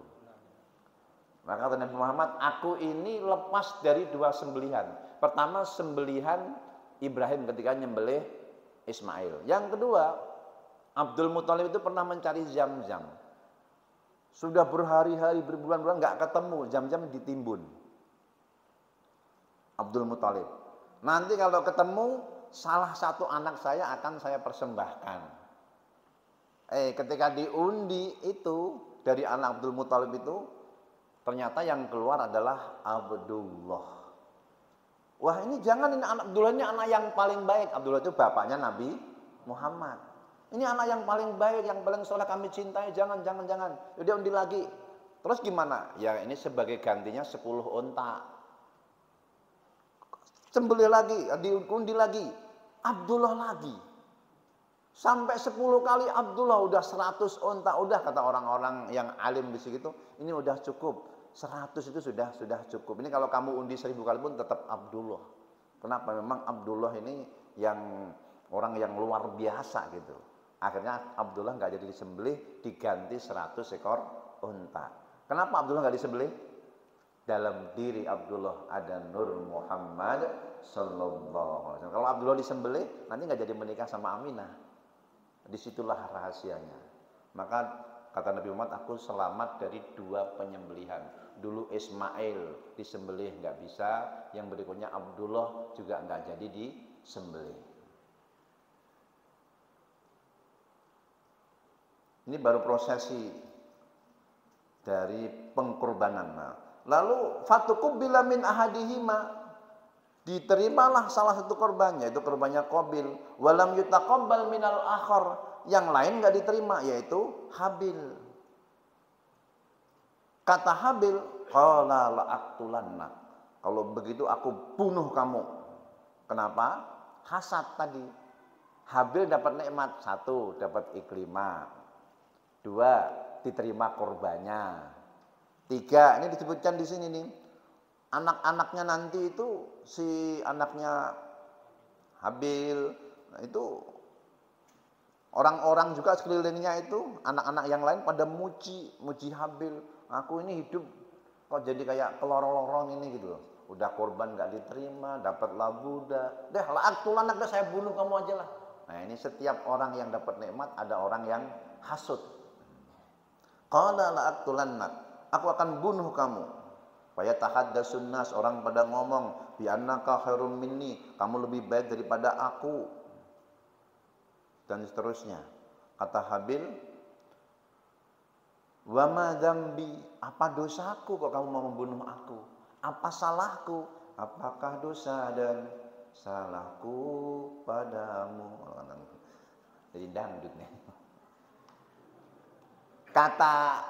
[SPEAKER 2] Maka kata Nabi Muhammad, aku ini lepas dari dua sembelihan. Pertama sembelihan Ibrahim ketika nyembelih Ismail. Yang kedua, Abdul Muthalib itu pernah mencari Zam-Zam. Sudah berhari-hari, berbulan-bulan nggak ketemu, Zam-Zam ditimbun. Abdul Muthalib. Nanti kalau ketemu, salah satu anak saya akan saya persembahkan. Ketika diundi itu dari anak Abdul Muthalib itu, ternyata yang keluar adalah Abdullah. Wah, ini jangan, ini anak Abdullah ini anak yang paling baik. Abdullah itu bapaknya Nabi Muhammad. Ini anak yang paling baik, yang paling soleh kami cintai. Jangan. Dia undi lagi. Terus gimana? Ya ini sebagai gantinya 10 onta. Sembelih lagi, diundi lagi. Abdullah lagi. Sampai 10 kali Abdullah udah 100 onta. Udah kata orang-orang yang alim di situ, ini udah cukup. 100 itu sudah cukup. Ini kalau kamu undi 1000 kali pun tetap Abdullah. Kenapa? Memang Abdullah ini yang orang yang luar biasa gitu. Akhirnya Abdullah nggak jadi disembelih, diganti 100 ekor unta. Kenapa Abdullah nggak disembelih? Dalam diri Abdullah ada Nur Muhammad Sallallahu Alaihi Wasallam. Kalau Abdullah disembelih, nanti nggak jadi menikah sama Aminah. Disitulah rahasianya. Maka kata Nabi Muhammad, aku selamat dari 2 penyembelihan. Dulu Ismail disembelih nggak bisa, yang berikutnya Abdullah juga nggak jadi disembelih. Ini baru prosesi dari pengkorbanan. Nah, lalu fatuqubila min ahadihima, diterimalah salah satu korbannya, itu korbannya Qabil. Walam yutaqabbal minal akhar, yang lain nggak diterima, yaitu Habil. Kata Habil, qala la'aqtulanna, kalau begitu aku bunuh kamu. Kenapa? Hasad tadi. Habil dapat nikmat, 1 dapat iklimah, 2 diterima korbannya, 3 ini disebutkan di sini nih, anak-anaknya nanti itu si anaknya Habil, nah itu orang-orang juga sekelilingnya itu anak-anak yang lain pada muji Habil. Aku ini hidup kok jadi kayak kelorong-lorong ini gitu. Udah korban nggak diterima, dapat labuda, deh la'aqtulan anak, saya bunuh kamu aja lah. Nah ini setiap orang yang dapat nikmat ada orang yang hasud. Qala la'aqtulannak, aku akan bunuh kamu. Fayatahaddatsun nas, orang pada ngomong, bi annaka khairum minni, kamu lebih baik daripada aku. Dan seterusnya. Kata Habil, wa ma dzambi, apa dosaku kok kamu mau membunuh aku? Apa salahku? apakah dosa dan salahku padamu. Jadi dangdut nih. Kata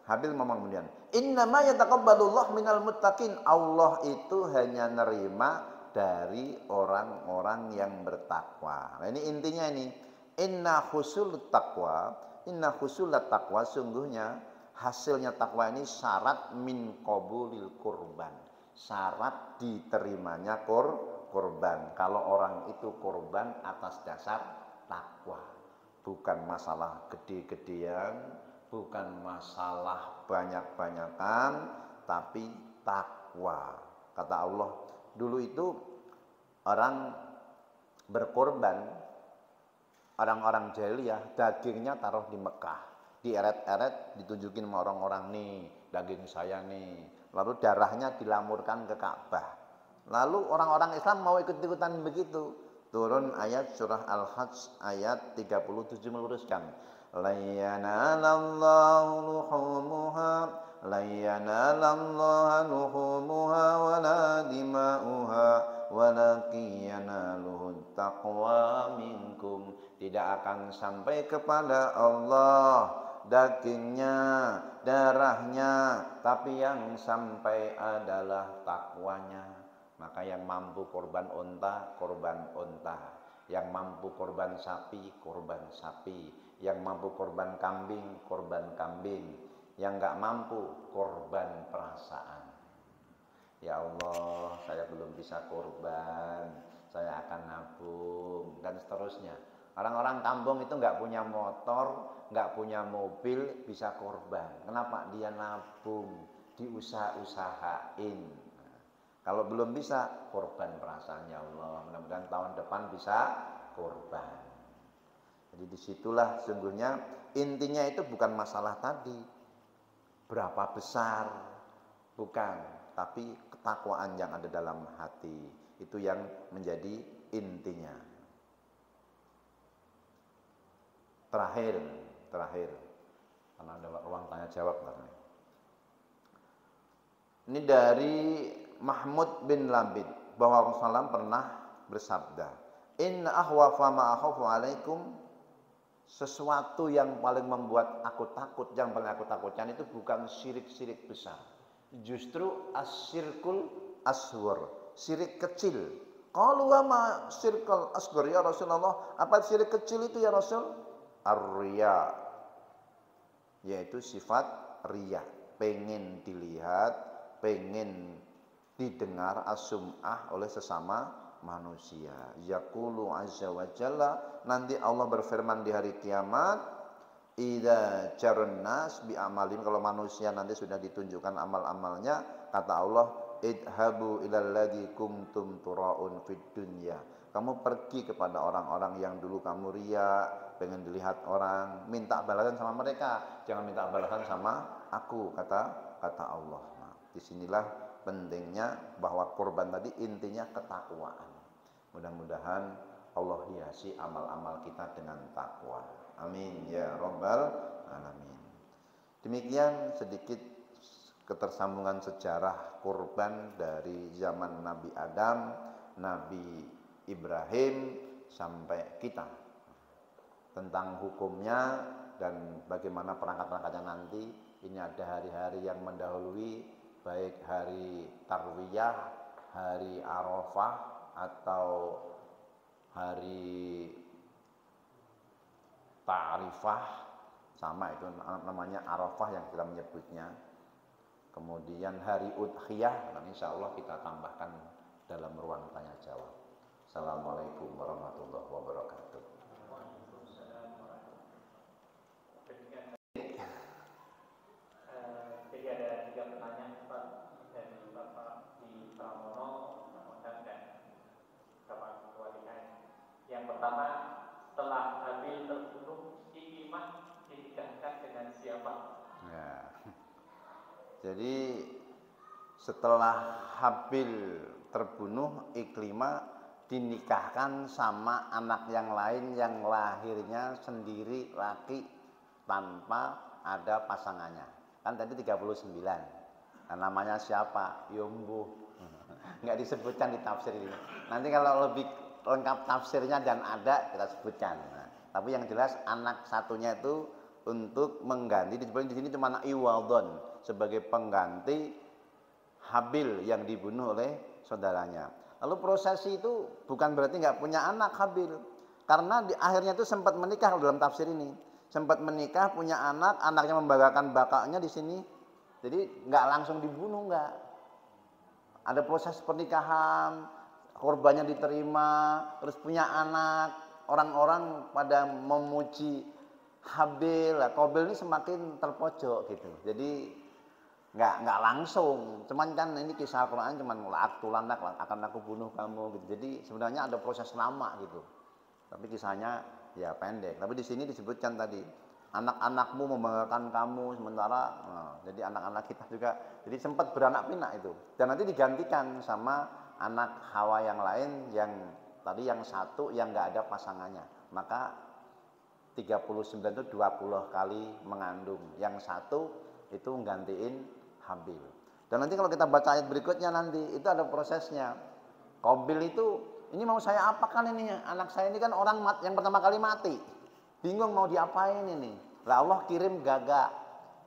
[SPEAKER 2] Habil ngomong kemudian, innama yataqabbalullah minal muttaqin. Allah itu hanya nerima dari orang-orang yang bertakwa. Nah, ini intinya ini. Inna husulat taqwa, sungguhnya hasilnya takwa ini syarat min qabulil kurban. Syarat diterimanya kurban. Kalau orang itu kurban atas dasar takwa. Bukan masalah gede-gedean, bukan masalah banyak-banyakan, tapi takwa. Kata Allah, dulu itu orang berkorban, orang-orang jahiliyah, dagingnya taruh di Mekah, dieret-eret, ditunjukin sama orang-orang, nih daging saya nih. Lalu darahnya dilamurkan ke Ka'bah. Lalu orang-orang Islam mau ikut-ikutan begitu. Turun ayat surah Al-Hajj ayat 37 meluruskan. La yanalallahu luhumuha wala dima'uha walakin yanaluhu taqwa minkum. Tidak akan sampai kepada Allah dagingnya, darahnya, tapi yang sampai adalah takwanya. Maka yang mampu korban onta, korban onta. Yang mampu korban sapi, korban sapi. Yang mampu korban kambing, korban kambing. Yang enggak mampu, korban perasaan. Ya Allah, saya belum bisa korban, saya akan nabung, dan seterusnya. Orang-orang kampung itu enggak punya motor, enggak punya mobil, bisa korban. Kenapa? Dia nabung, diusaha-usahain. Kalau belum bisa, korban perasaan. Ya Allah, mudah-mudahan tahun depan bisa korban. Jadi disitulah sungguhnya intinya itu bukan masalah tadi berapa besar, bukan, tapi ketakwaan yang ada dalam hati. Itu yang menjadi intinya. Terakhir, karena ada ruang tanya jawab. Ini dari Mahmud bin Labid, bahwa Rasulullah pernah bersabda, inna ahwafa ma akhafu alaikum, sesuatu yang paling membuat aku takut, yang paling aku takutkan itu bukan syirik-syirik besar, justru asyirkul asghar, syirik kecil. Qalu wa ma syirkul asghar ya Rasulullah, apa syirik kecil itu ya Rasul? Ar-riya, yaitu sifat riya, pengen dilihat, pengen didengar, as-sum'ah oleh sesama manusia. Yaqulu azza wa jalla, nanti Allah berfirman di hari kiamat, idza jarnas bi amalin, kalau manusia nanti sudah ditunjukkan amal-amalnya, kata Allah, idhabu ilal ladzi kuntum turaun fid dunya. Kamu pergi kepada orang-orang yang dulu kamu riya, pengen dilihat orang, minta balasan sama mereka, jangan minta balasan sama aku, kata Allah. Nah, disinilah pentingnya bahwa korban tadi intinya ketakwaan. Mudah-mudahan Allah hiasi amal-amal kita dengan takwa. Amin ya rabbal alamin. Demikian sedikit ketersambungan sejarah korban dari zaman Nabi Adam, Nabi Ibrahim sampai kita, tentang hukumnya dan bagaimana perangkat-perangkatnya nanti. Ini ada hari-hari yang mendahului, baik hari Tarwiyah, hari Arafah, atau hari Ta'rifah, sama itu namanya Arafah yang kita menyebutnya. Kemudian hari Udhiyah, dan insya Allah kita tambahkan dalam ruang tanya jawab. Assalamualaikum warahmatullahi wabarakatuh.
[SPEAKER 3] Jadi ada 3 pertanyaan Pak dari Bapak di Pramono, dan Bapak Walihan. Yang pertama, setelah Habil terbunuh, Ikrimah dinikahkan dengan siapa?
[SPEAKER 2] Ya. Jadi setelah Habil terbunuh, Ikrimah dinikahkan sama anak yang lain yang lahirnya sendiri laki tanpa ada pasangannya. Kan tadi 39. namanya siapa? Yombo. Nggak disebutkan di tafsir ini. Nanti kalau lebih lengkap tafsirnya dan ada kita sebutkan. Nah, tapi yang jelas anak satunya itu untuk mengganti, disebutkan di sini cuma iwadon sebagai pengganti Habil yang dibunuh oleh saudaranya. Lalu prosesi itu bukan berarti nggak punya anak Habil, karena di akhirnya itu sempat menikah dalam tafsir ini, sempat menikah punya anak, anaknya membanggakan bapaknya di sini, jadi nggak langsung dibunuh, nggak. Ada proses pernikahan, korbannya diterima, terus punya anak, orang-orang pada memuji Habil, Qabil ini semakin terpojok gitu. Jadi nggak langsung, cuman kan ini kisah Al-Quran cuman lanak akan aku bunuh kamu gitu. Jadi sebenarnya ada proses lama gitu. Tapi kisahnya ya pendek. Tapi di sini disebutkan tadi anak-anakmu membanggakan kamu sementara, jadi anak-anak kita juga jadi sempat beranak pinak itu. Dan nanti digantikan sama anak Hawa yang lain yang tadi yang satu yang nggak ada pasangannya. Maka 39 itu 20 kali mengandung. Yang satu itu menggantiin Habil. Dan nanti kalau kita baca ayat berikutnya nanti itu ada prosesnya. Qabil itu ini mau saya apakan ini? Anak saya ini kan orang yang pertama kali mati. Bingung mau diapain ini. Lah Allah kirim gagak.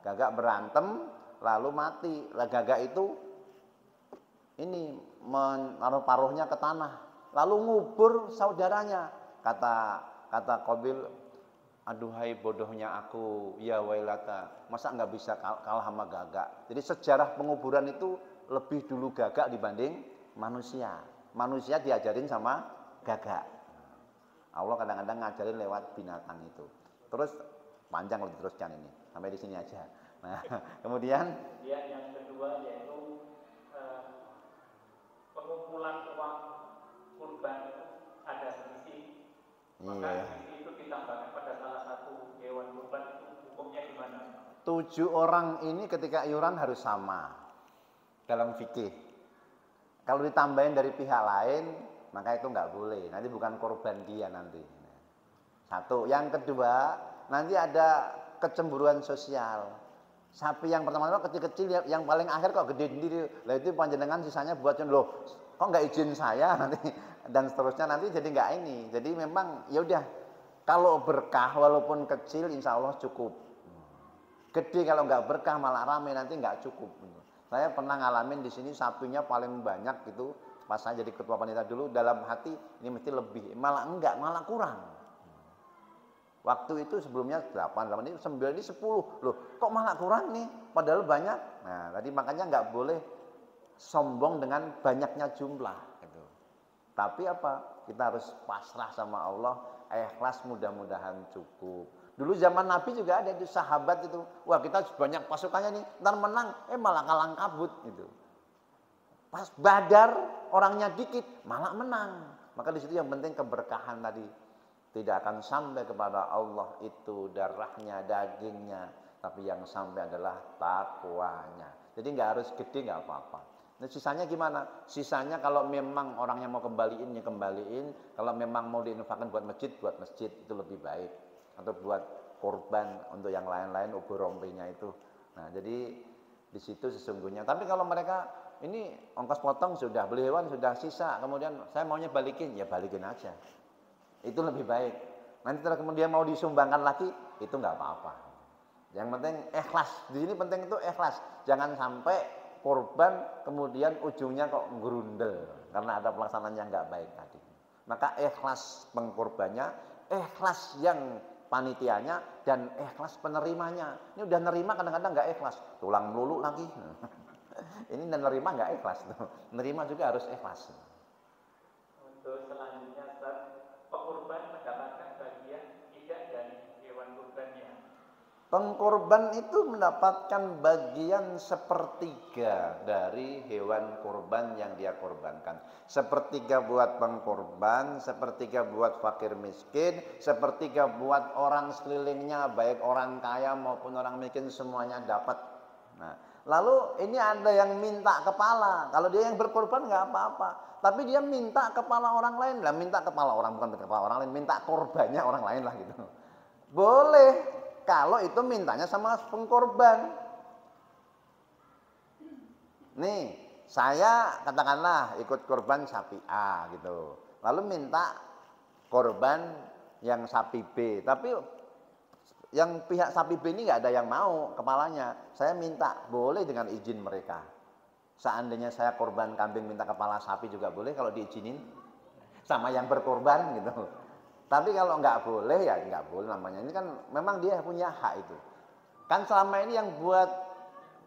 [SPEAKER 2] Gagak berantem lalu mati. Lah gagak itu ini menaruh paruhnya ke tanah. Lalu ngubur saudaranya. Kata Qabil, aduhai bodohnya aku, ya wailata, masa nggak bisa kalah sama gagak. Jadi sejarah penguburan itu lebih dulu gagak dibanding manusia. Manusia diajarin sama gagak. Allah kadang-kadang ngajarin lewat binatang itu. Terus panjang kalau diteruskan ini, sampai di sini aja. Nah, kemudian
[SPEAKER 3] yang kedua yaitu pengumpulan uang kurban ada selisih. Maka selisih itu ditambahkan pada salah satu hewan kurban, itu hukumnya gimana?
[SPEAKER 2] 7 orang ini ketika iuran harus sama dalam fikih. Kalau ditambahin dari pihak lain, maka itu nggak boleh. Nanti bukan korban dia nanti. Satu. Yang kedua, nanti ada kecemburuan sosial. Sapi yang pertama kecil-kecil, yang paling akhir kok gede sendiri. Lah itu panjenengan sisanya buat loh, kok nggak izin saya nanti dan seterusnya nanti jadi nggak ini. Jadi memang ya udah, kalau berkah walaupun kecil insya Allah cukup. Gede kalau nggak berkah malah rame nanti nggak cukup. Saya pernah ngalamin di sini sapinya paling banyak gitu, pas saya jadi ketua panitia dulu dalam hati ini mesti lebih, malah enggak, malah kurang. Waktu itu sebelumnya 8 ini 9 ini 10. Loh, kok malah kurang nih? Padahal banyak. Nah, tadi makanya nggak boleh sombong dengan banyaknya jumlah gitu. Tapi apa? Kita harus pasrah sama Allah, ikhlas, mudah-mudahan cukup. Dulu zaman Nabi juga ada itu sahabat itu. Wah, kita banyak pasukannya nih, ntar menang, malah kalang kabut gitu. Pas Badar orangnya dikit, malah menang. Maka di situ yang penting keberkahan tadi. Tidak akan sampai kepada Allah itu darahnya, dagingnya, tapi yang sampai adalah takwanya. Jadi nggak harus gede, nggak apa-apa. Nah, sisanya gimana? Sisanya kalau memang orangnya mau kembaliin, ya kembaliin. Kalau memang mau diinfakkan buat masjid itu lebih baik. Atau buat korban untuk yang lain-lain, ubur rompinya itu. Nah, jadi di situ sesungguhnya. Tapi kalau mereka ini ongkos potong sudah, beli hewan sudah sisa, kemudian saya maunya balikin, ya balikin aja. Itu lebih baik. Nanti kemudian mau disumbangkan lagi, itu nggak apa-apa. Yang penting ikhlas. Di sini penting itu ikhlas. Jangan sampai korban kemudian ujungnya kok gerundel karena ada pelaksanaan yang nggak baik tadi. Maka ikhlas pengkorbannya, ikhlas yang panitianya, dan ikhlas penerimanya. Ini udah nerima kadang-kadang nggak ikhlas, tulang melulu lagi. Ini dan nerima nggak ikhlas, nerima juga harus ikhlas.
[SPEAKER 3] Untuk selanjutnya, pengkorban mendapatkan bagian tidak dari hewan kurbannya.
[SPEAKER 2] Pengkorban itu mendapatkan bagian sepertiga dari hewan kurban yang dia korbankan. Sepertiga buat pengkorban, sepertiga buat fakir miskin, sepertiga buat orang sekelilingnya, baik orang kaya maupun orang miskin, semuanya dapat. Nah, lalu ini ada yang minta kepala. Kalau dia yang berkorban nggak apa-apa, tapi dia minta kepala orang lain. Lah, minta kepala orang, bukan kepala orang lain, minta korbannya orang lain lah gitu. Boleh. Kalau itu mintanya sama pengkorban. nih saya katakanlah ikut korban sapi A gitu, lalu minta korban yang sapi B, tapi yang pihak sapi B ini nggak ada yang mau kepalanya. Saya minta, boleh dengan izin mereka. Seandainya saya korban kambing minta kepala sapi juga boleh kalau diizinin sama yang berkorban gitu. Tapi kalau nggak boleh ya nggak boleh namanya. Ini kan memang dia punya hak itu. Kan selama ini yang buat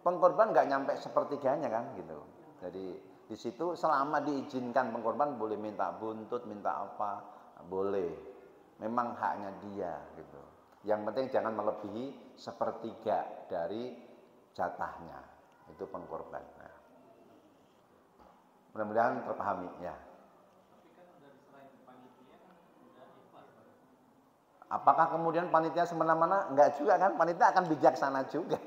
[SPEAKER 2] pengkorban nggak nyampe sepertiganya kan gitu. Jadi di situ selama diizinkan pengkorban boleh minta buntut, minta apa, boleh. Memang haknya dia gitu. Yang penting jangan melebihi sepertiga dari jatahnya. Itu pengkorban. Nah, mudah-mudahan terpahami ya. Apakah kemudian panitia semena-mena? Enggak juga kan, panitia akan bijaksana juga.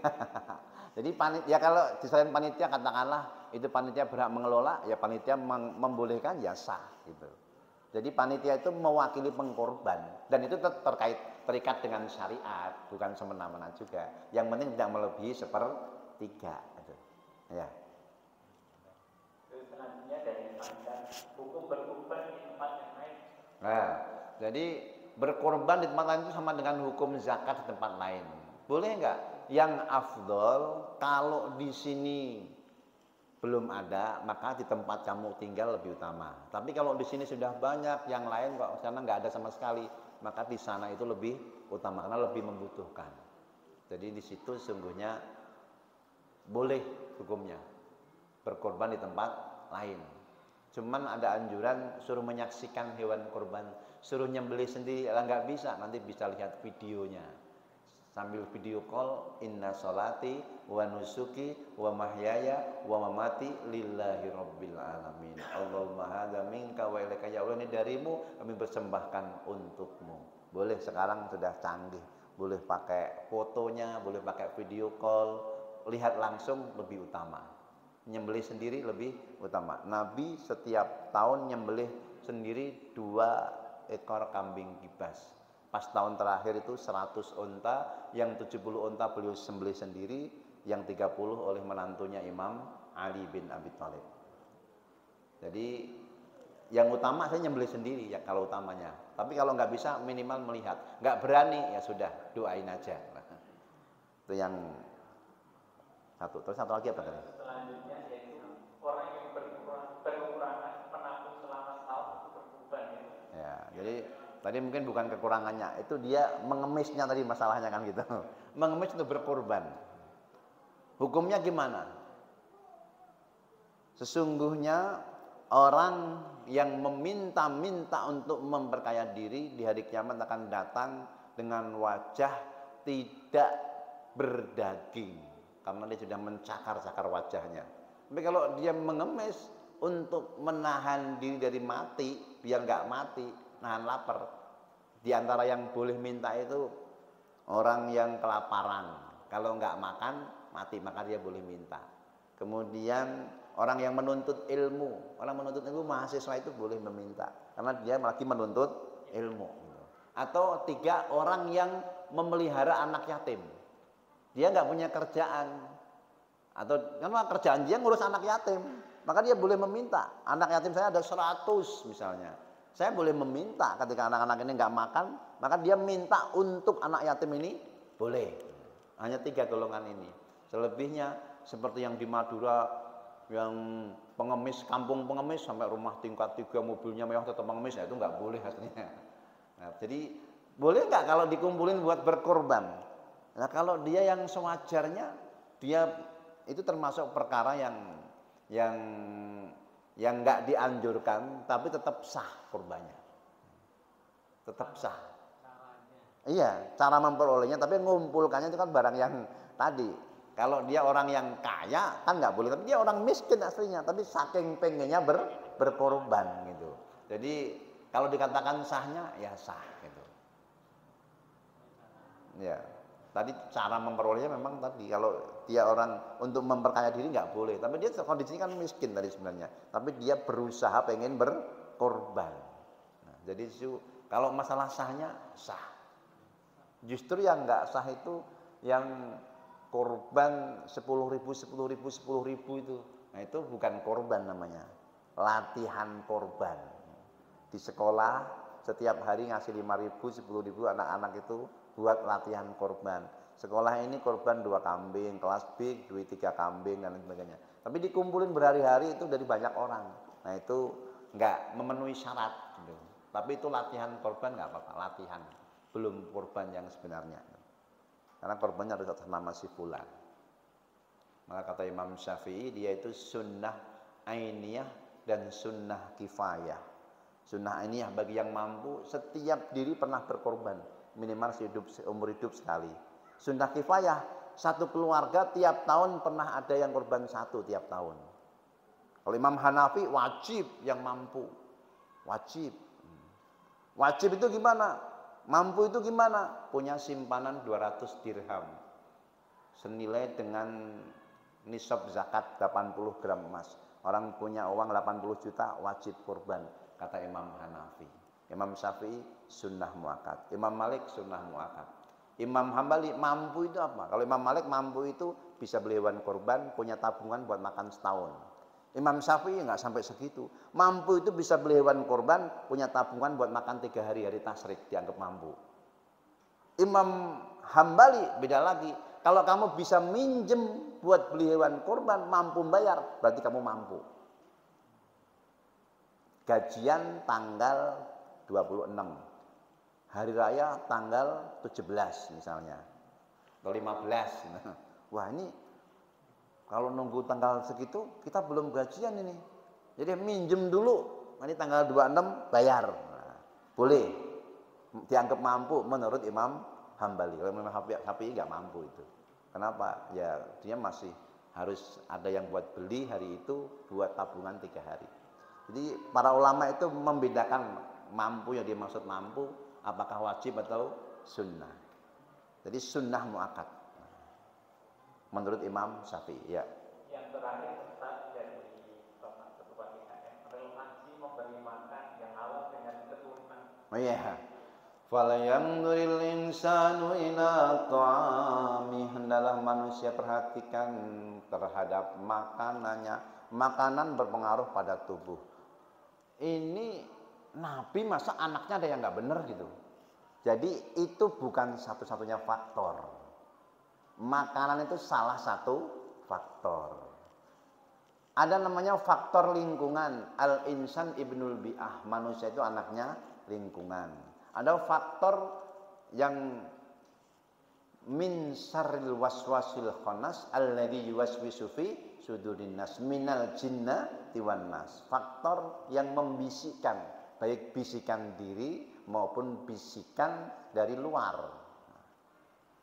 [SPEAKER 2] Jadi panitia kalau diselain panitia katakanlah itu panitia berhak mengelola, ya panitia membolehkan ya sah gitu. Jadi panitia itu mewakili pengkorban dan itu terikat dengan syariat, bukan semena-mena juga. Yang penting tidak melebihi sepertiga gitu. Ya.
[SPEAKER 3] Selanjutnya dari pandang hukum berkorban di tempat yang lain.
[SPEAKER 2] Nah, jadi berkorban di tempat lain itu sama dengan hukum zakat di tempat lain. Boleh enggak? Yang afdol kalau di sini belum ada, maka di tempat kamu tinggal lebih utama. Tapi kalau di sini sudah banyak, yang lain kok sana nggak ada sama sekali, maka di sana itu lebih utama karena lebih membutuhkan. Jadi di situ sungguhnya boleh hukumnya berkorban di tempat lain. Cuman ada anjuran suruh menyaksikan hewan korban, suruh nyembelih sendiri, nggak bisa, nanti bisa lihat videonya. Sambil video call, inna sholati wa nusuki wa mahyaya wa mamati lillahi rabbil alamin. Allahumma hadza minka wa ilaika ya Allah, ini darimu, kami persembahkan untukmu. Boleh sekarang sudah canggih, boleh pakai fotonya, boleh pakai video call, lihat langsung lebih utama. Nyembelih sendiri lebih utama. Nabi setiap tahun nyembelih sendiri 2 ekor kambing kibas. Pas tahun terakhir itu 100 unta, yang 70 unta beliau sembelih sendiri, yang 30 oleh menantunya Imam Ali bin Abi Thalib. Jadi yang utama saya nyembelih sendiri ya kalau utamanya. Tapi kalau nggak bisa minimal melihat. Nggak berani ya sudah doain aja. Itu yang satu. Terus satu lagi apa tadi?
[SPEAKER 3] Selanjutnya yaitu orang yang berkekurangan menabung selama setahun untuk berkorban.
[SPEAKER 2] Ya, jadi tadi mungkin bukan kekurangannya, itu dia mengemisnya tadi masalahnya kan gitu. Mengemis untuk berkorban. Hukumnya gimana? Sesungguhnya orang yang meminta-minta untuk memperkaya diri di hari kiamat akan datang dengan wajah tidak berdaging karena dia sudah mencakar-cakar wajahnya. Tapi kalau dia mengemis untuk menahan diri dari mati, biar nggak mati, nahan lapar. Di antara yang boleh minta itu orang yang kelaparan. Kalau nggak makan, mati, maka dia boleh minta. Kemudian orang yang menuntut ilmu. Orang menuntut ilmu, mahasiswa itu boleh meminta. Karena dia lagi menuntut ilmu. Atau 3 orang yang memelihara anak yatim. Dia nggak punya kerjaan. Atau karena kerjaan dia ngurus anak yatim. Maka dia boleh meminta. Anak yatim saya ada 100 misalnya. Saya boleh meminta ketika anak-anak ini nggak makan, maka dia minta untuk anak yatim ini boleh. Hanya 3 golongan ini. Selebihnya seperti yang di Madura, yang pengemis, kampung pengemis sampai rumah tingkat 3 mobilnya mewah tetap pengemis, ya itu nggak boleh hasilnya. Nah, jadi boleh nggak kalau dikumpulin buat berkorban? Nah kalau dia yang sewajarnya, dia itu termasuk perkara yang nggak dianjurkan, tapi tetap sah korbannya, tetap sah. Iya, cara memperolehnya, tapi ngumpulkannya itu kan barang yang tadi. Kalau dia orang yang kaya kan nggak boleh, tapi dia orang miskin aslinya, tapi saking pengennya berkorban gitu. Jadi kalau dikatakan sahnya ya sah gitu. Ya, tadi cara memperolehnya memang tadi kalau dia orang untuk memperkaya diri nggak boleh, tapi dia kondisinya kan miskin tadi sebenarnya, tapi dia berusaha pengen berkorban. Nah, jadi kalau masalah sahnya sah. Justru yang nggak sah itu yang korban 10.000 itu Nah itu bukan korban namanya, latihan korban. Di sekolah setiap hari ngasih 5.000, 10.000 anak-anak itu buat latihan korban. Sekolah ini korban 2 kambing, kelas B 2-3 kambing dan lain sebagainya. Tapi dikumpulin berhari-hari itu dari banyak orang. Nah itu nggak memenuhi syarat. Gitu. Tapi itu latihan korban nggak apa-apa, latihan. Belum korban yang sebenarnya. Karena korbannya harus atas nama si fulan. Maka kata Imam Syafi'i, dia itu sunnah ainiyah dan sunnah kifayah. Sunnah ainiyah bagi yang mampu, setiap diri pernah berkorban, minimal seumur hidup sekali. Sunnah kifayah, satu keluarga tiap tahun pernah ada yang korban 1 tiap tahun. Kalau Imam Hanafi wajib yang mampu, wajib. Wajib itu gimana? Mampu itu gimana? Punya simpanan 200 dirham, senilai dengan nisab zakat 80 gram emas. Orang punya uang 80 juta wajib korban, kata Imam Hanafi. Imam Syafi'i sunnah muakkad. Imam Malik sunnah muakkad. Imam Hambali mampu itu apa? Kalau Imam Malik mampu itu bisa beli hewan korban, punya tabungan buat makan setahun. Imam Syafi'i nggak sampai segitu. Mampu itu bisa beli hewan korban, punya tabungan buat makan 3 hari tasrik, dianggap mampu. Imam Hambali beda lagi. Kalau kamu bisa minjem buat beli hewan korban, mampu bayar, berarti kamu mampu. Gajian tanggal 26, hari raya tanggal 17 misalnya, atau 15. Wah ini kalau nunggu tanggal segitu, kita belum gajian ini. Jadi minjem dulu, nanti tanggal 26 bayar. Nah, boleh, dianggap mampu menurut Imam Hambali. Kalau Imam Syafi'i nggak mampu itu. Kenapa? Ya dia masih harus ada yang buat beli hari itu, buat tabungan 3 hari. Jadi para ulama itu membedakan mampu yang dimaksud mampu, apakah wajib atau sunnah. Jadi sunnah muakkad menurut Imam Syafi'i. Ya.
[SPEAKER 3] Yang terakhir Ustaz dari Bapak Ketua IKM, relevansi memberi makan yang halal dengan keturunan.
[SPEAKER 2] Oh iya. Falayanzuril insanu ila ta'amih, hendaklah manusia perhatikan terhadap makanannya. Makanan berpengaruh pada tubuh. Ini Nabi masa anaknya ada yang nggak benar gitu. Jadi itu bukan satu-satunya faktor. Makanan itu salah satu faktor. Ada namanya faktor lingkungan. Al-insan ibnul bi'ah, manusia itu anaknya lingkungan. Ada faktor yang min syarril waswasil khannas alladzi yuwaswisu fi sudurin nas minal jinnati wan nas. Faktor yang membisikkan, baik bisikan diri maupun bisikan dari luar.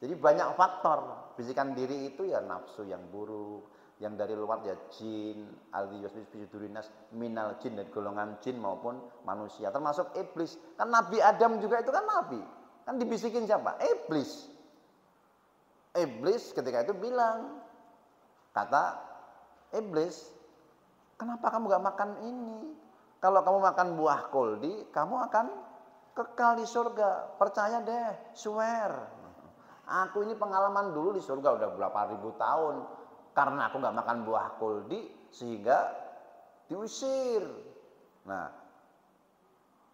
[SPEAKER 2] Jadi banyak faktor. Bisikan diri itu ya nafsu yang buruk, yang dari luar ya jin, alladzi yuwaswisu fi sudurin nas minal jin, dari golongan jin maupun manusia, termasuk iblis. Kan Nabi Adam juga itu kan nabi. Kan dibisikin siapa? Iblis. Iblis ketika itu bilang, kata Iblis, kenapa kamu gak makan ini? Kalau kamu makan buah koldi, kamu akan kekal di surga. Percaya deh, swear. Aku ini pengalaman dulu di surga udah berapa ribu tahun. Karena aku gak makan buah koldi, sehingga diusir. Nah,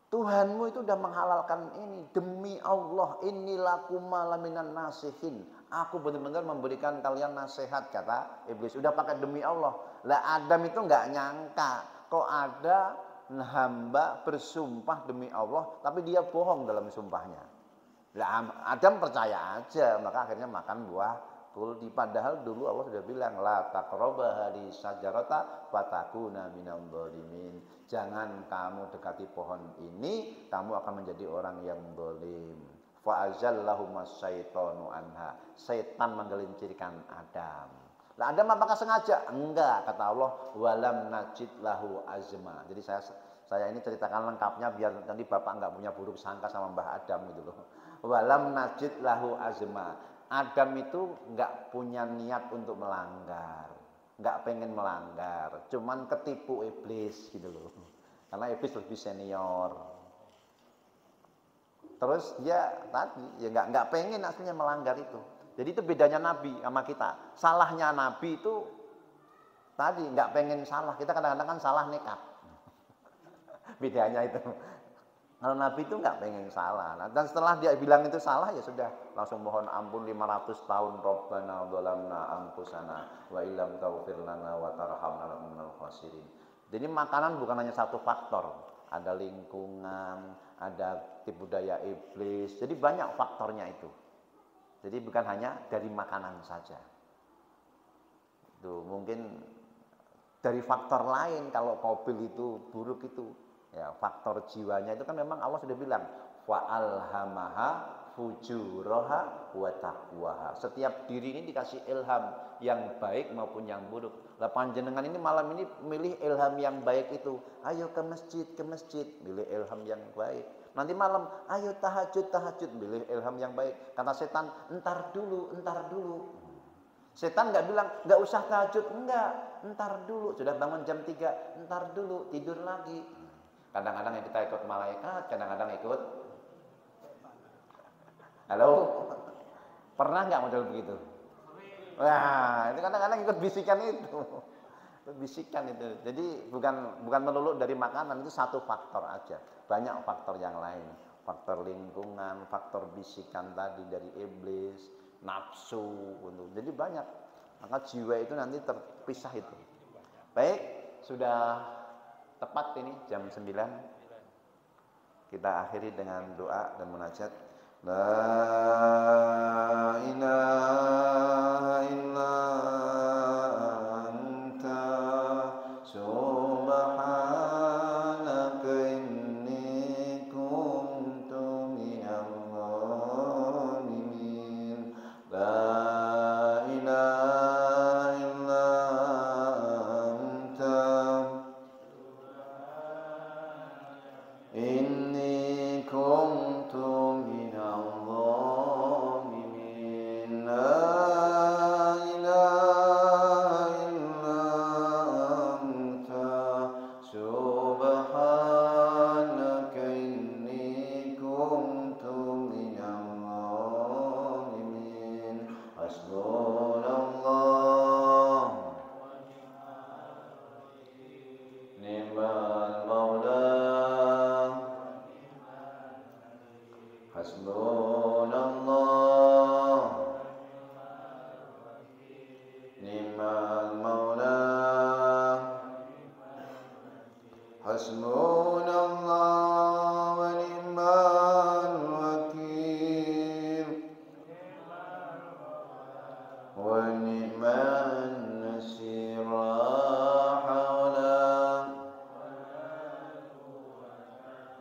[SPEAKER 2] Tuhanmu itu udah menghalalkan ini. Demi Allah, inilakum malaminan nasihin. Aku benar-benar memberikan kalian nasihat, kata Iblis. Udah pakai demi Allah. Lah Adam itu nggak nyangka kok ada hamba bersumpah demi Allah, tapi dia bohong dalam sumpahnya. Lah Adam percaya aja, maka akhirnya makan buah kuldi. Padahal dulu Allah sudah bilang, la taqrabu hadhihi syajarata fatakuna minal dzalimin. Jangan kamu dekati pohon ini, kamu akan menjadi orang yang zalim. Fa'azallahumas syaitanu anha. Setan menggelincirkan Adam. Lah Adam apakah sengaja? Enggak, kata Allah, walam najid lahu azma. Jadi saya ini ceritakan lengkapnya biar nanti Bapak enggak punya buruk sangka sama Mbah Adam gitu loh. Walam najid lahu azma. Adam itu enggak punya niat untuk melanggar. Enggak pengen melanggar, cuman ketipu iblis gitu loh. Karena iblis lebih senior. Terus dia tadi ya nggak pengen aslinya melanggar itu. Jadi itu bedanya Nabi sama kita. Salahnya Nabi itu tadi nggak pengen salah. Kita kadang-kadang kan salah nekat. Bedanya itu. Kalau Nabi itu nggak pengen salah. Nah, dan setelah dia bilang itu salah, ya sudah langsung mohon ampun 500 tahun. Rabbana dhalamna anfusana wa illam taghfir lana wa tarhamna lanakunanna minal khasirin. Jadi makanan bukan hanya satu faktor. Ada lingkungan, ada tipu daya iblis. Jadi banyak faktornya itu. Jadi bukan hanya dari makanan saja. Itu mungkin dari faktor lain. Kalau mobil itu buruk itu, ya, faktor jiwanya itu kan memang Allah sudah bilang fa'alhamaha fujuraha wa taqwaha. Setiap diri ini dikasih ilham yang baik maupun yang buruk. Lah panjenengan ini malam ini milih ilham yang baik itu. Ayo ke masjid, milih ilham yang baik. Nanti malam, ayo tahajud, milih ilham yang baik. Kata setan, entar dulu. Setan nggak bilang, nggak usah tahajud, entar dulu. Sudah bangun jam 3, entar dulu, tidur lagi. Kadang-kadang yang kita ikut malaikat, kadang-kadang ikut. Halo? Pernah nggak model begitu? Wah, itu kadang-kadang ikut bisikan itu. Bisikan itu. Jadi bukan melulu dari makanan, itu satu faktor aja. Banyak faktor yang lain. Faktor lingkungan, faktor bisikan tadi dari iblis, nafsu. Jadi banyak. Maka jiwa itu nanti terpisah itu. Baik, sudah tepat ini jam 9. Kita akhiri dengan doa dan munajat. La ilaha illa anta subhanaka inni kuntu minadh dhalimin. La ilaha illa anta inni kuntu minadh dhalimin. La ilaha illa anta subhanaka inni kuntu minadh dhalimin. Hasbunallah ni'mal maula. Hasbunallah ni'mal maula. Hasbunallah wa ni'mal wakil. Wa ni'man nasir. La hawla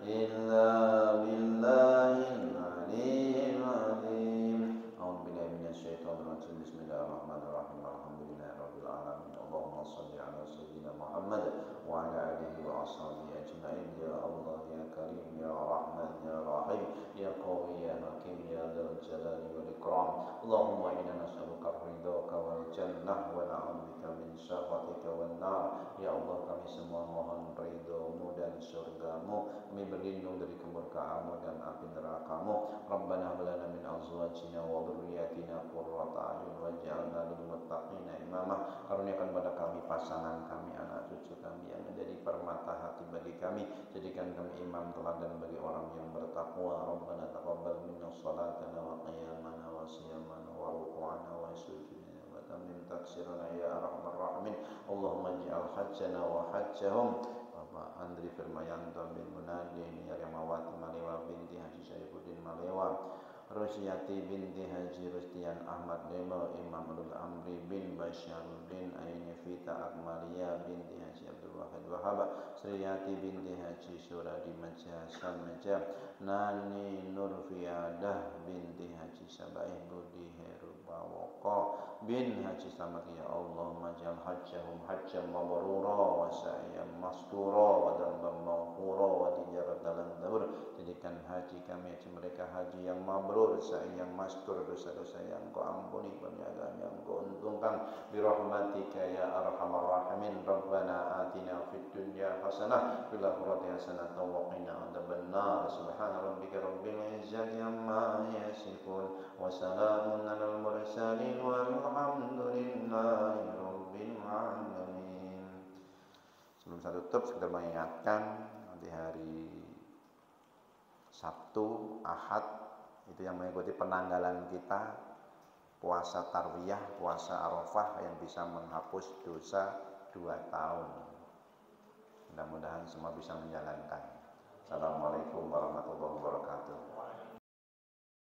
[SPEAKER 2] illa billahil aliyyil azim. A'udzu billahi minasyaitonir rajim. Bismillahirrahmanirrahim. Alhamdulillahirabbil alamin. Allahumma shalli ala sayyidina Muhammad wa ala alihi wa ashabihi ajma'in. Ya Allah ya Karim ya Rahman ya Rahim ya Qawi ya Hakim ya Dzal Jalali wal Ikram. Allahumma inna nas'aluka ridhaka wal jannah wa na'udzubika min sakhatika wan nar. Ya Allah, kami semua mohon ridho-Mu dan surga-Mu. Kami berlindung dari kemurkaan-Mu dan api neraka-Mu. Rabbana hab lana min azwajina wa dhurriyyatina qurrata a'yun waj'alna lil muttaqina imama. Karuniakan pada kami pasangan kami, anak cucu kami yang menjadi permata hati bagi kami. Jadikan kami imam teladan bagi orang yang bertakwa. Rabbana taqabbal minna shalatana wa qiyamana wa siyamana wa ruku'ana wa sujudana wa tamim taksirana ya arhamar rahimin. Allahumma ij'al hajjana wa hajjahum. Bapak Andri Firmayanto bin Munadi, Yaryamawati Malewa binti Haji Syaifuddin Malewa, Rusyati binti Haji Rustian Ahmad Demo, Imam Abdul Amri bin Basyaruddin Aini Fita Akmalia binti Haji Abdul Wahid Wahab, Sriyati binti Haji Suradi Majah Samajah, Nani Nurfiadah binti Haji Sabaih Budi Heru Bawoko bin Haji Samad. Ya Allah, majal hajjahum hajjam mabrura wa sa'yam mastura wa dhanbam maghfura wa tijaratan lan tabur. Jadikan haji kami, haji mereka haji yang mabrur, sa'i yang mastur, dosa-dosa yang Kau ampuni, perniagaan yang Kau untungkan. Bi rahmatika ya arhamar rahimin. Rabbana atina fid dunya hasanah fil akhirati hasanah wa qina adzabannar. Subhana rabbika rabbil izzati amma yasifun wa salamun alal mursalin walhamdulillahi rabbil alamin. Sebelum saya tutup, sekedar mengingatkan nanti hari Sabtu, Ahad itu yang mengikuti penanggalan kita puasa tarwiyah, puasa Arafah yang bisa menghapus dosa 2 tahun. Mudah-mudahan semua bisa menjalankan.